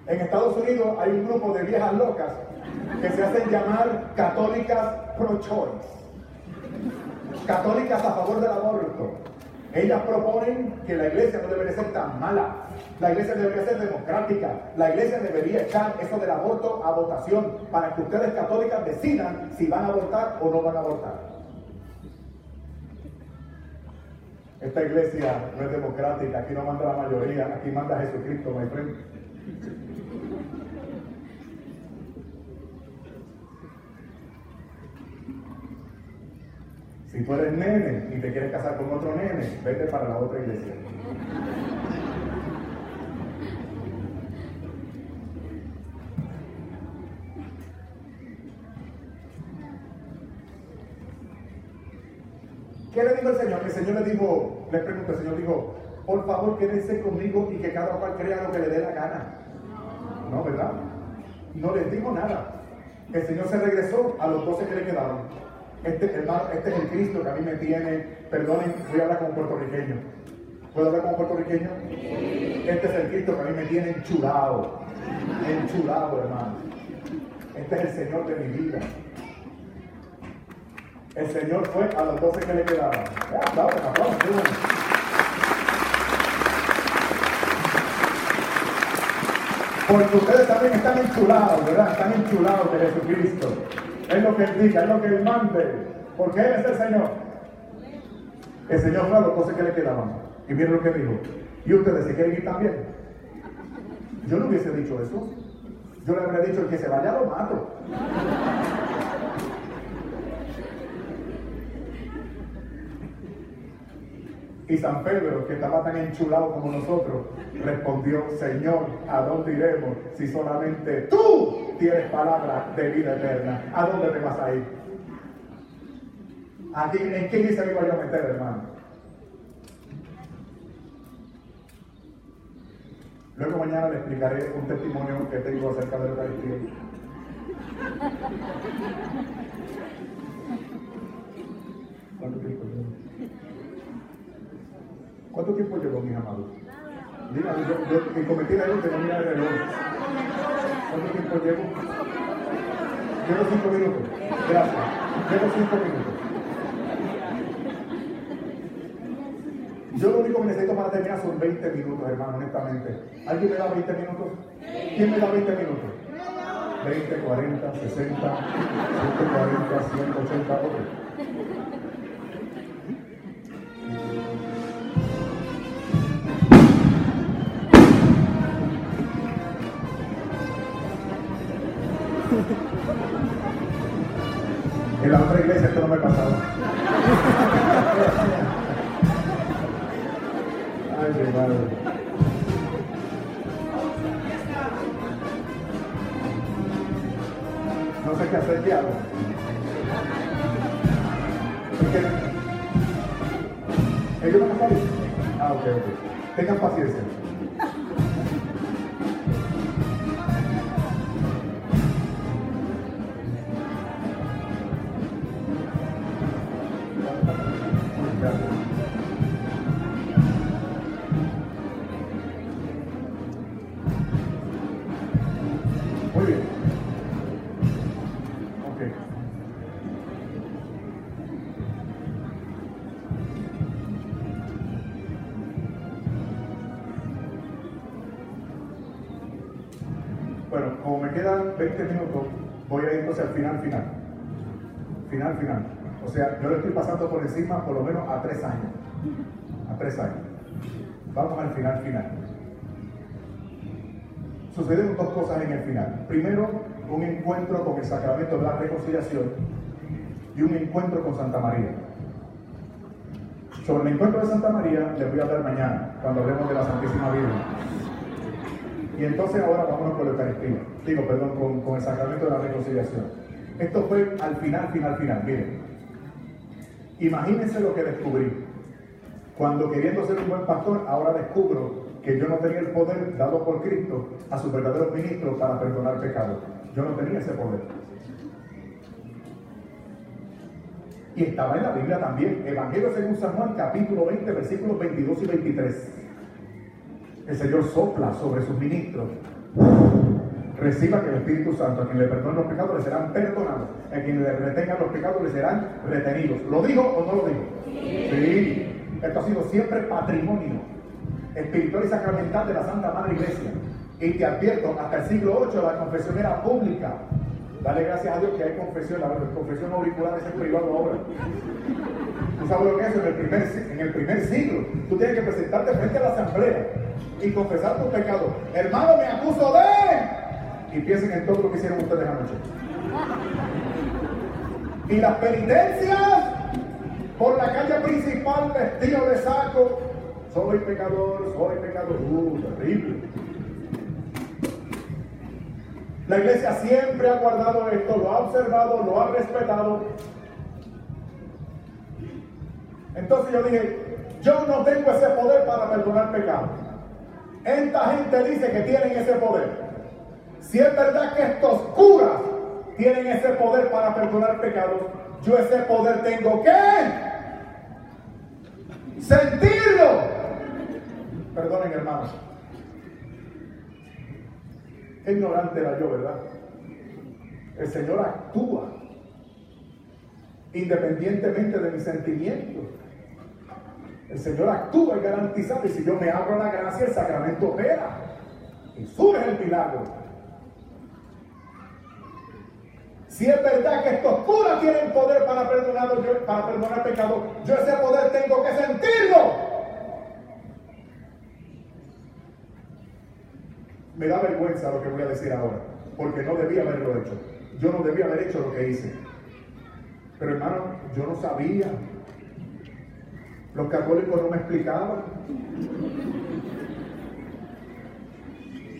En Estados Unidos hay un grupo de viejas locas que se hacen llamar católicas pro-choice, católicas a favor del aborto. Ellas proponen que la iglesia no debería ser tan mala, la iglesia debería ser democrática, la iglesia debería echar eso del aborto a votación para que ustedes católicas decidan si van a abortar o no van a abortar. Esta iglesia no es democrática, aquí no manda la mayoría, aquí manda Jesucristo, my friend. Si tú eres nene y te quieres casar con otro nene, vete para la otra iglesia. ¿Qué le dijo el Señor? El Señor le dijo, le preguntó, el Señor dijo, por favor quédense conmigo y que cada cual crea lo que le dé la gana. No, ¿verdad? No les dijo nada. El Señor se regresó a los 12 que le quedaron. Hermano, este es el Cristo que a mí me tiene, perdonen, voy a hablar como puertorriqueño. ¿Puedo hablar como puertorriqueño? Este es el Cristo que a mí me tiene enchulado, hermano. Este es el Señor de mi vida. El Señor fue a los 12 que le quedaban. Aplausos. Porque ustedes también están enchulados, ¿verdad? Están enchulados de Jesucristo. Es lo que Él diga, es lo que Él mande. Porque Él es el Señor. El Señor fue a los 12 que le quedaban. Y miren lo que dijo. ¿Y ustedes se quieren ir también? Yo no hubiese dicho eso. Yo le habría dicho, el que se vaya lo mato. Y San Pedro, que estaba tan enchulado como nosotros, respondió, Señor, ¿a dónde iremos si solamente tú tienes palabra de vida eterna? ¿A dónde te vas a ir? Aquí, ¿en qué iglesia me iba yo a meter, hermano? Luego mañana le explicaré un testimonio que tengo acerca de la Eucaristía. ¿Cuánto tiempo llevo, mis amados? Dígame, yo cometí la error de no mirar el reloj. ¿Cuánto tiempo llevo? Llevo 5 minutos. Gracias. Llevo 5 minutos. Yo lo único que necesito para terminar son 20 minutos, hermano, honestamente. ¿Alguien me da 20 minutos? ¿Quién me da 20 minutos? 20, 40, 60, 140, 180, ok. En la otra iglesia esto no me pasaba. Ay, mi madre. No sé qué hacer, ¿qué hago? ¿Ellos van a salir? Ah, ok. Tengan paciencia. Muy bien. Ok. Bueno, como me quedan 20 minutos, voy a ir entonces al final. Final. O sea, yo le estoy pasando por encima por lo menos a 3 años. A 3 años. Vamos al final. Sucedieron 2 cosas en el final. Primero, un encuentro con el sacramento de la reconciliación y un encuentro con Santa María. Sobre el encuentro de Santa María les voy a hablar mañana, cuando hablemos de la Santísima Biblia. Y entonces ahora vámonos con la Eucaristía. Con el sacramento de la reconciliación. Esto fue al final. Miren, imagínense lo que descubrí. Cuando queriendo ser un buen pastor, ahora descubro que yo no tenía el poder dado por Cristo a sus verdaderos ministros para perdonar pecados. Yo no tenía ese poder. Y estaba en la Biblia también. Evangelio según San Juan, capítulo 20, versículos 22 y 23. El Señor sopla sobre sus ministros. Reciba que el Espíritu Santo, a quien le perdonen los pecados, le serán perdonados. A quien le retengan los pecados, le serán retenidos. ¿Lo dijo o no lo dijo? Sí. Esto ha sido siempre patrimonio espiritual y sacramental de la Santa Madre Iglesia. Y te advierto, hasta el siglo VIII la confesión era pública. Dale gracias a Dios que hay confesión. La confesión auricular es privado ahora. ¿Tú sabes lo que es en el primer siglo? Tú tienes que presentarte frente a la asamblea y confesar tus pecados. Hermano, me acuso de... Y piensen en todo lo que hicieron ustedes anoche. Y las penitencias por la calle principal vestido de saco. Soy pecador. Terrible. La iglesia siempre ha guardado esto, lo ha observado, lo ha respetado. Entonces yo dije, yo no tengo ese poder para perdonar pecados. Esta gente dice que tienen ese poder. Si es verdad que estos curas tienen ese poder para perdonar pecados, yo ese poder tengo que sentirlo. Perdonen, hermanos. Qué ignorante era yo, ¿verdad? El Señor actúa independientemente de mis sentimientos. El Señor actúa y garantizado, y si yo me abro a la gracia, el sacramento opera y surge el milagro. Si es verdad que estos curas tienen poder para perdonar pecados, yo ese poder tengo que sentirlo. Me da vergüenza lo que voy a decir ahora, porque no debía haberlo hecho. Yo no debía haber hecho lo que hice. Pero hermano, yo no sabía. Los católicos no me explicaban.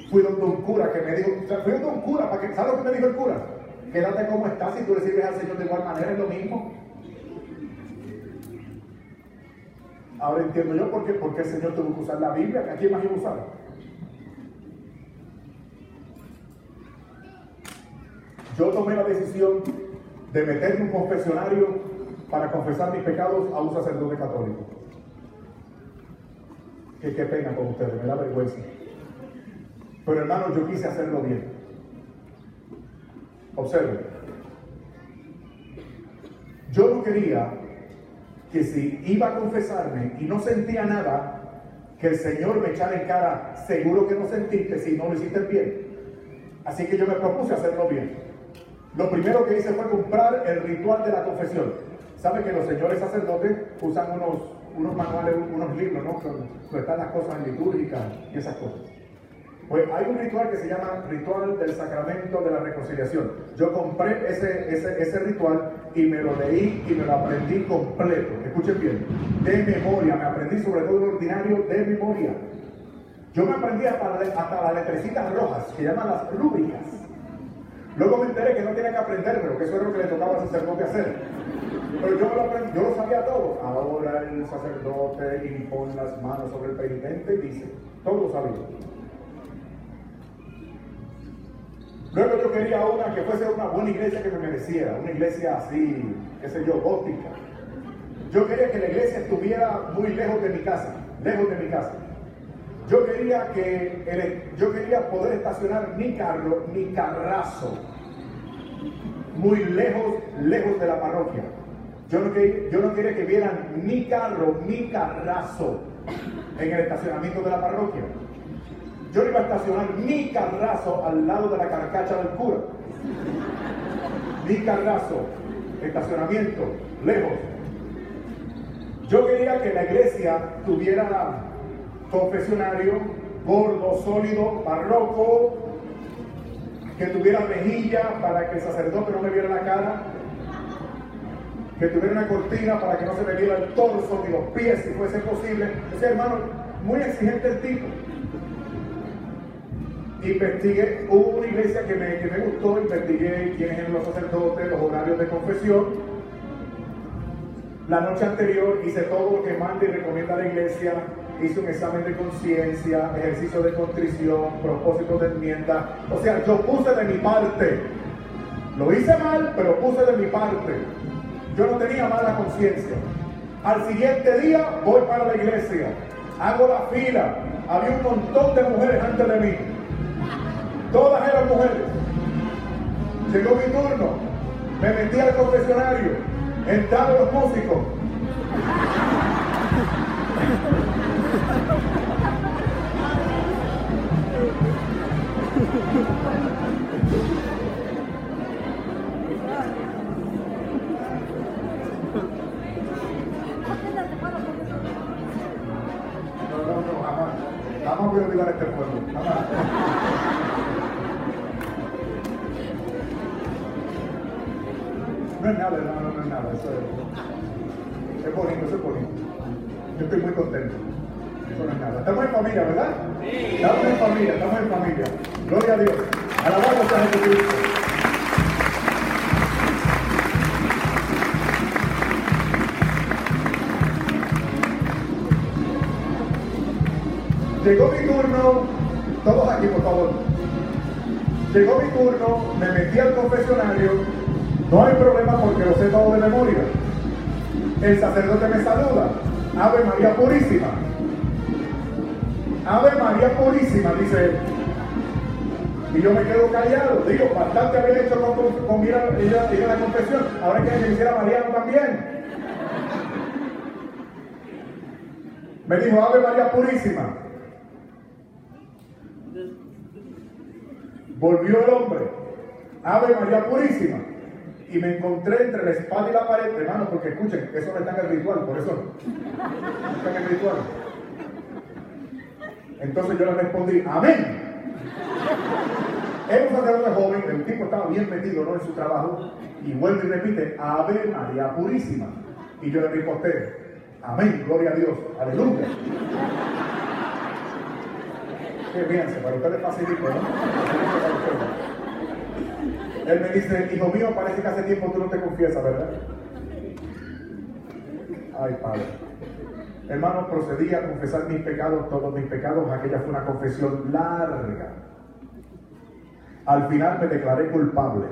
Fui donde un cura que me dijo, ¿sabes lo que me dijo el cura? Quédate como estás, si tú le sirves al Señor de igual manera, es lo mismo. Ahora entiendo yo por qué el Señor tuvo que usar la Biblia, que aquí más iba a usar. Yo tomé la decisión de meterme un confesionario para confesar mis pecados a un sacerdote católico. Qué pena con ustedes, me da vergüenza. Pero hermano, yo quise hacerlo bien. Observen. Yo no quería que si iba a confesarme y no sentía nada, que el Señor me echara en cara, seguro que no sentiste si no lo hiciste bien. Así que yo me propuse hacerlo bien. Lo primero que hice fue comprar el ritual de la confesión. ¿Sabe que los señores sacerdotes usan unos manuales, unos libros, ¿no? Donde están las cosas litúrgicas y esas cosas. Pues hay un ritual que se llama Ritual del Sacramento de la Reconciliación. Yo compré ese ritual y me lo leí y me lo aprendí completo. Escuchen bien, de memoria. Me aprendí sobre todo el ordinario de memoria. Yo me aprendí hasta las letrecitas rojas, que llaman las rúbricas. Luego me enteré que no tenía que aprendérmelo, que eso era lo que le tocaba al sacerdote hacer. Pero yo me lo aprendí, yo lo sabía todo. Ahora el sacerdote impone las manos sobre el penitente y dice, todo lo sabía. Luego yo quería una que fuese una buena iglesia que me mereciera, una iglesia así, qué sé yo, gótica. Yo quería que la iglesia estuviera muy lejos de mi casa, Yo quería poder estacionar mi carro, mi carrazo, muy lejos de la parroquia. Yo no quería que vieran mi carro, mi carrazo en el estacionamiento de la parroquia. Yo no iba a estacionar mi carrazo al lado de la carcacha del cura. Mi carrazo, estacionamiento, lejos. Yo quería que la iglesia tuviera confesionario, gordo, sólido, barroco, que tuviera rejilla para que el sacerdote no me viera la cara, que tuviera una cortina para que no se me viera el torso ni los pies si fuese posible. O sea, hermano, muy exigente el tipo. Investigué, hubo una iglesia que me gustó, investigué quiénes eran los sacerdotes, los horarios de confesión. La noche anterior hice todo lo que manda y recomienda la iglesia, hice un examen de conciencia, ejercicio de contrición, propósito de enmienda. O sea, yo puse de mi parte. Lo hice mal, pero puse de mi parte. Yo no tenía mala conciencia. Al siguiente día voy para la iglesia, hago la fila. Había un montón de mujeres antes de mí. Todas eran mujeres. Llegó mi turno, me metí al confesionario, entraron los músicos. No, jamás. Jamás voy a olvidar este pueblo, jamás. No es nada, hermano, no es nada. Eso es bonito, eso es bonito. Yo estoy muy contento. Eso no es nada. Estamos en familia, ¿verdad? Sí. Estamos en familia, estamos en familia. Gloria a Dios. Alabado sea Jesucristo. Llegó mi turno, todos aquí por favor. Llegó mi turno, me metí al confesionario. No hay problema porque lo sé todo de memoria. El sacerdote me saluda. Ave María Purísima. Ave María Purísima, dice él. Y yo me quedo callado. Digo, bastante había hecho con ir a la confesión. Ahora que me hiciera Mariano también. Me dijo, Ave María Purísima. Volvió el hombre. Ave María Purísima. Y me encontré entre la espada y la pared, hermano, porque escuchen, eso no está en el ritual, por eso no está en el ritual. Entonces yo le respondí, amén. Era un sacerdote joven, el tipo estaba bien metido, ¿no?, en su trabajo, y vuelve y repite, Ave María Purísima. Y yo le riposté, amén, gloria a Dios, aleluya. Qué bien, para ustedes facilito, ¿no? Él me dice, hijo mío, parece que hace tiempo tú no te confiesas, ¿verdad? Ay, Padre. Hermano, procedí a confesar mis pecados, todos mis pecados. Aquella fue una confesión larga. Al final me declaré culpable.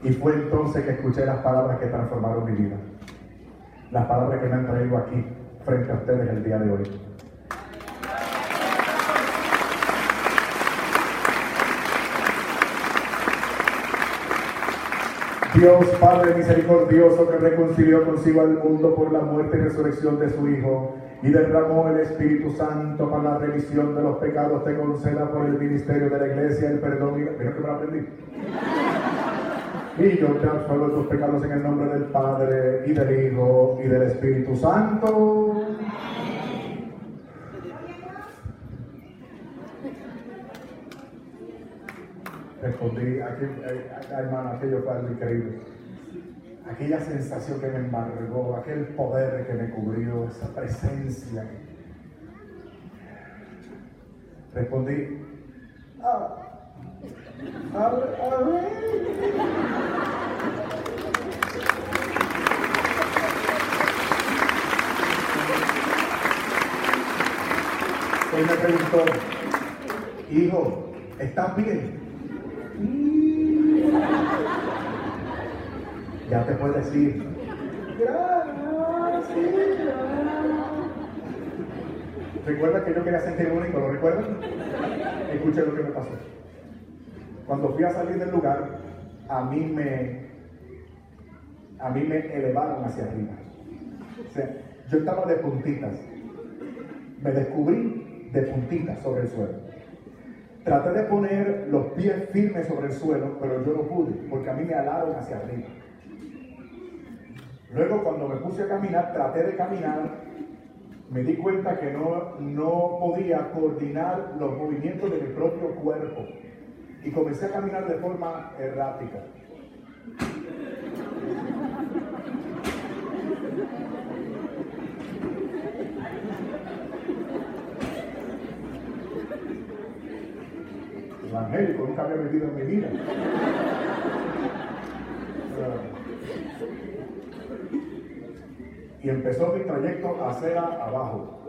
Y fue entonces que escuché las palabras que transformaron mi vida. Las palabras que me han traído aquí, frente a ustedes el día de hoy. Dios Padre misericordioso, que reconcilió consigo al mundo por la muerte y resurrección de su Hijo y derramó el Espíritu Santo para la remisión de los pecados, te conceda por el ministerio de la Iglesia el perdón y... Mira que me lo aprendí. Y yo te absuelvo tus pecados en el nombre del Padre y del Hijo y del Espíritu Santo. Respondí, hermano, aquello fue algo increíble. Aquella sensación que me embargó, aquel poder que me cubrió, esa presencia. Respondí, Él me preguntó, hijo, ¿estás bien? Ya te puedes decir, gracias. ¿Recuerdas que yo quería sentir único? ¿Lo recuerdan? Escuchen lo que me pasó. Cuando fui a salir del lugar, a mí me elevaron hacia arriba. O sea, yo estaba de puntitas. Me descubrí de puntitas sobre el suelo. Traté de poner los pies firmes sobre el suelo, pero yo no pude, porque a mí me alaron hacia arriba. Luego, cuando me puse a caminar, traté de caminar, me di cuenta que no podía coordinar los movimientos de mi propio cuerpo. Y comencé a caminar de forma errática. evangélico, nunca había vivido en mi vida. Y empezó mi trayecto acera abajo.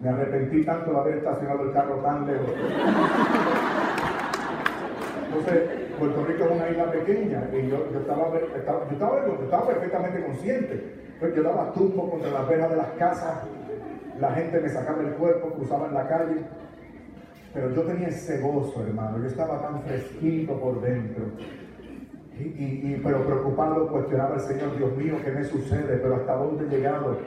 Me arrepentí tanto de haber estacionado el carro tan lejos. Entonces, Puerto Rico es una isla pequeña y yo estaba perfectamente consciente. Entonces, yo daba tumbo contra las verjas de las casas, la gente me sacaba el cuerpo, cruzaba en la calle, pero yo tenía ese gozo, hermano. Yo estaba tan fresquito por dentro. Pero preocupado, cuestionaba al Señor: Dios mío, ¿qué me sucede? ¿Pero hasta dónde he llegado?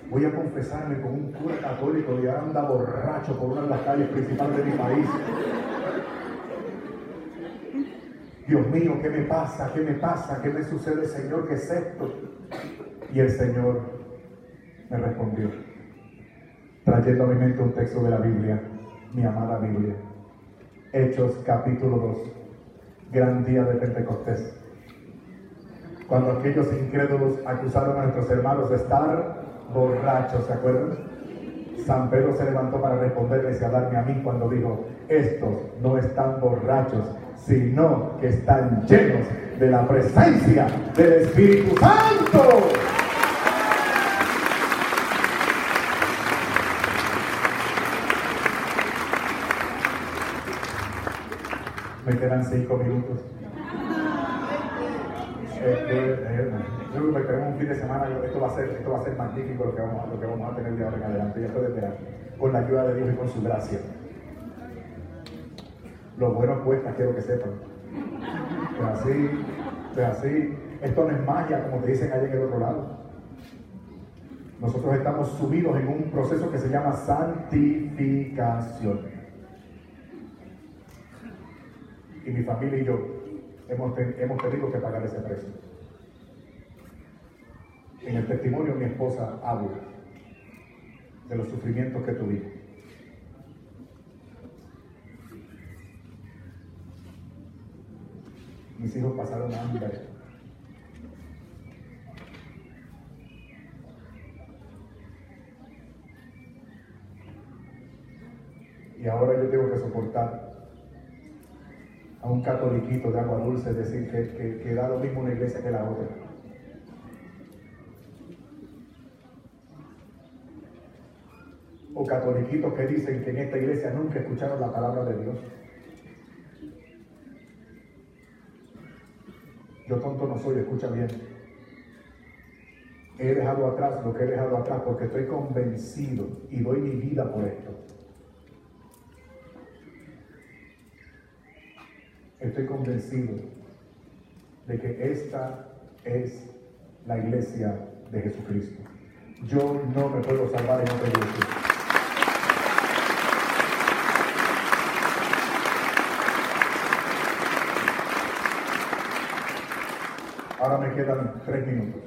Voy a confesarme con un cura católico y ahora anda borracho por una de las calles principales de mi país. Dios mío, ¿qué me pasa? ¿Qué me pasa? ¿Qué me sucede, Señor? ¿Qué es esto? Y el Señor me respondió, trayendo a mi mente un texto de la Biblia, mi amada Biblia. Hechos capítulo 2, gran día de Pentecostés. Cuando aquellos incrédulos acusaron a nuestros hermanos de estar borrachos, ¿se acuerdan? San Pedro se levantó para responderles y hablarme a mí cuando dijo: estos no están borrachos, sino que están llenos de la presencia del Espíritu Santo. Me quedan 5 minutos. Yo me quedé un fin de semana. Esto va a ser magnífico lo que vamos a tener de ahora en adelante. Ya puedes ver, con la ayuda de Dios y con su gracia. Lo bueno cuesta, quiero que sepan. Pero así, esto no es magia, como te dicen allá en el otro lado. Nosotros estamos sumidos en un proceso que se llama santificación. Y mi familia y yo hemos tenido que pagar ese precio. En el testimonio mi esposa habla de los sufrimientos que tuvimos. Mis hijos pasaron hambre. Y ahora yo tengo que soportar a un catoliquito de agua dulce decir que da lo mismo una iglesia que la otra. O catoliquitos que dicen que en esta iglesia nunca escucharon la palabra de Dios. Yo tonto no soy, escucha bien. He dejado atrás lo que he dejado atrás porque estoy convencido y doy mi vida por esto. Estoy convencido de que esta es la iglesia de Jesucristo. Yo no me puedo salvar en otra iglesia. Ahora me quedan 3 minutos.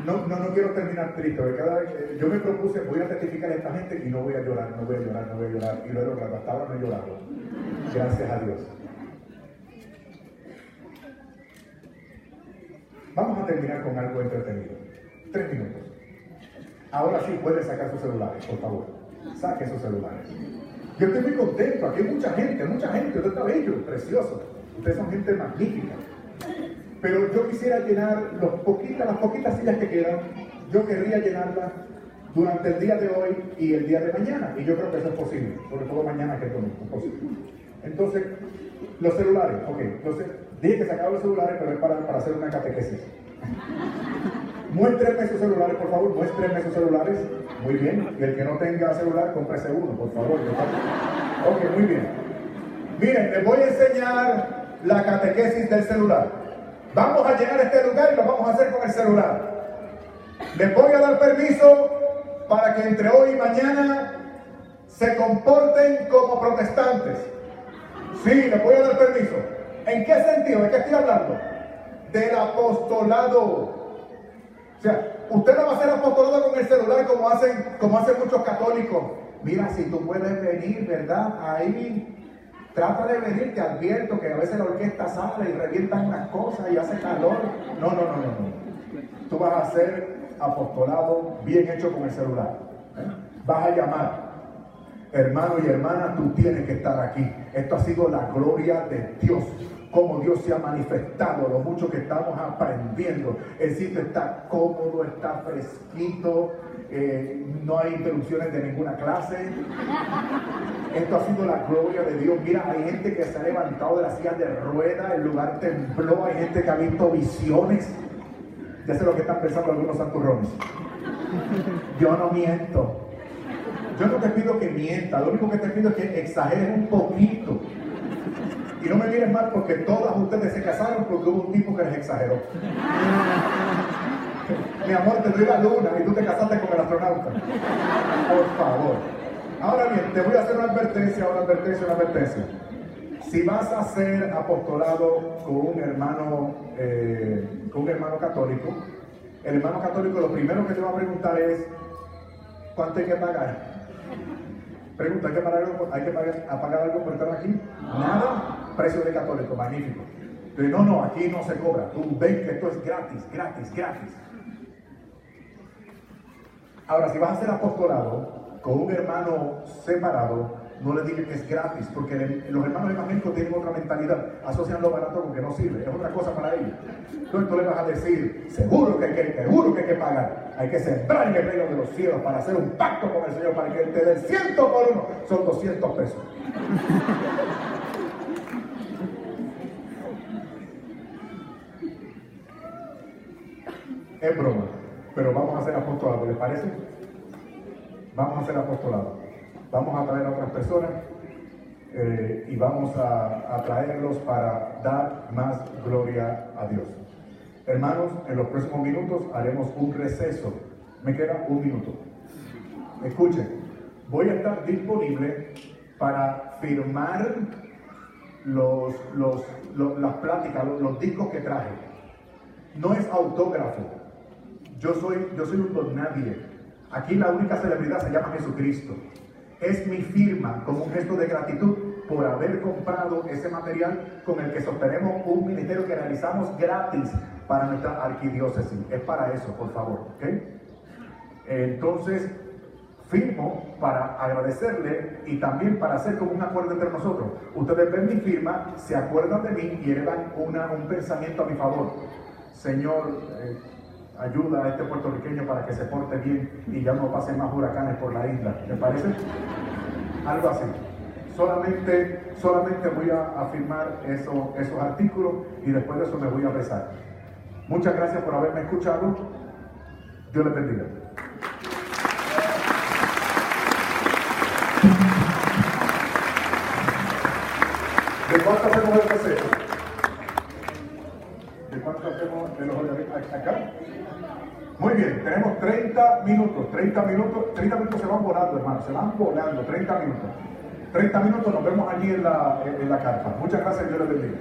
No quiero terminar triste, porque cada vez yo me propuse, voy a testificar a esta gente y no voy a llorar. Y lo he logrado. Hasta ahora no he llorado. Gracias a Dios. Vamos a terminar con algo entretenido. 3 minutos. Ahora sí pueden sacar sus celulares, por favor. Saquen sus celulares. Yo estoy muy contento. Aquí hay mucha gente. Esto está bello, precioso. Ustedes son gente magnífica. Pero yo quisiera llenar las poquitas sillas que quedan. Yo querría llenarlas durante el día de hoy y el día de mañana. Y yo creo que eso es posible. Sobre todo mañana, que es domingo. Es posible. Entonces, los celulares. Ok. Entonces, dije que sacaba los celulares, pero es para hacer una catequesis. Muéstrenme sus celulares, por favor. Muéstrenme sus celulares. Muy bien. Y el que no tenga celular, cómprese uno, por favor. Ok, muy bien. Miren, les voy a enseñar la catequesis del celular. Vamos a llenar este lugar y lo vamos a hacer con el celular. Les voy a dar permiso para que entre hoy y mañana se comporten como protestantes. Sí, les voy a dar permiso. ¿En qué sentido? ¿De qué estoy hablando? Del apostolado. O sea, usted no va a hacer apostolado con el celular como hacen muchos católicos. Mira, si tú puedes venir, ¿verdad? Ahí trata de venir, te advierto que a veces la orquesta sale y revientan unas cosas y hace calor. No. Tú vas a hacer apostolado bien hecho con el celular. Vas a llamar. Hermano y hermana, tú tienes que estar aquí. Esto ha sido la gloria de Dios. Cómo Dios se ha manifestado, lo mucho que estamos aprendiendo. El sitio está cómodo, está fresquito, no hay interrupciones de ninguna clase. Esto ha sido la gloria de Dios. Mira, hay gente que se ha levantado de la silla de ruedas, el lugar tembló, hay gente que ha visto visiones. Ya sé lo que están pensando algunos santurrones. Yo no miento. Yo no te pido que mientas, lo único que te pido es que exageres un poquito. Y no me mires mal porque todas ustedes se casaron porque hubo un tipo que les exageró. Mi amor, te doy la luna y tú te casaste con el astronauta. Por favor. Ahora bien, te voy a hacer una advertencia. Si vas a hacer apostolado con un hermano católico, el hermano católico lo primero que te va a preguntar es ¿cuánto hay que pagar? Pregunta, ¿hay que pagar algo por estar aquí? Nada. Precio de católico, magnífico. Pero no, aquí no se cobra. Tú ves que esto es gratis. Ahora, si vas a hacer apostolado con un hermano separado, no le digas que es gratis, porque los hermanos evangélicos tienen otra mentalidad, asocian lo barato con que no sirve, es otra cosa para ellos. Entonces tú le vas a decir, seguro que hay que pagar, hay que sembrar en el reino de los cielos para hacer un pacto con el Señor, para que Él te dé 100 por uno, son 200 pesos. Es broma, pero vamos a hacer apostolado, ¿les parece? Vamos a hacer apostolado. Vamos a traer a otras personas y vamos a traerlos para dar más gloria a Dios. Hermanos, en los próximos minutos haremos un receso. Me queda un minuto. Escuchen, voy a estar disponible para firmar las pláticas, los discos que traje. No es autógrafo. Yo soy un don nadie. Aquí la única celebridad se llama Jesucristo. Es mi firma como un gesto de gratitud por haber comprado ese material con el que sostenemos un ministerio que realizamos gratis para nuestra arquidiócesis. Es para eso, por favor, ¿ok? Entonces, firmo para agradecerle y también para hacer como un acuerdo entre nosotros. Ustedes ven mi firma, se acuerdan de mí y elevan un pensamiento a mi favor. Señor, ayuda a este puertorriqueño para que se porte bien y ya no pasen más huracanes por la isla. ¿Me parece? Algo así. Solamente voy a firmar esos artículos y después de eso me voy a rezar. Muchas gracias por haberme escuchado. Dios les bendiga. ¿De cuánto hacemos el receso? ¿De cuánto hacemos de los acá? Muy bien, tenemos 30 minutos. 30 minutos se van volando, hermano, se van volando, 30 minutos. 30 minutos, nos vemos allí en la carpa. Muchas gracias, Dios les bendiga.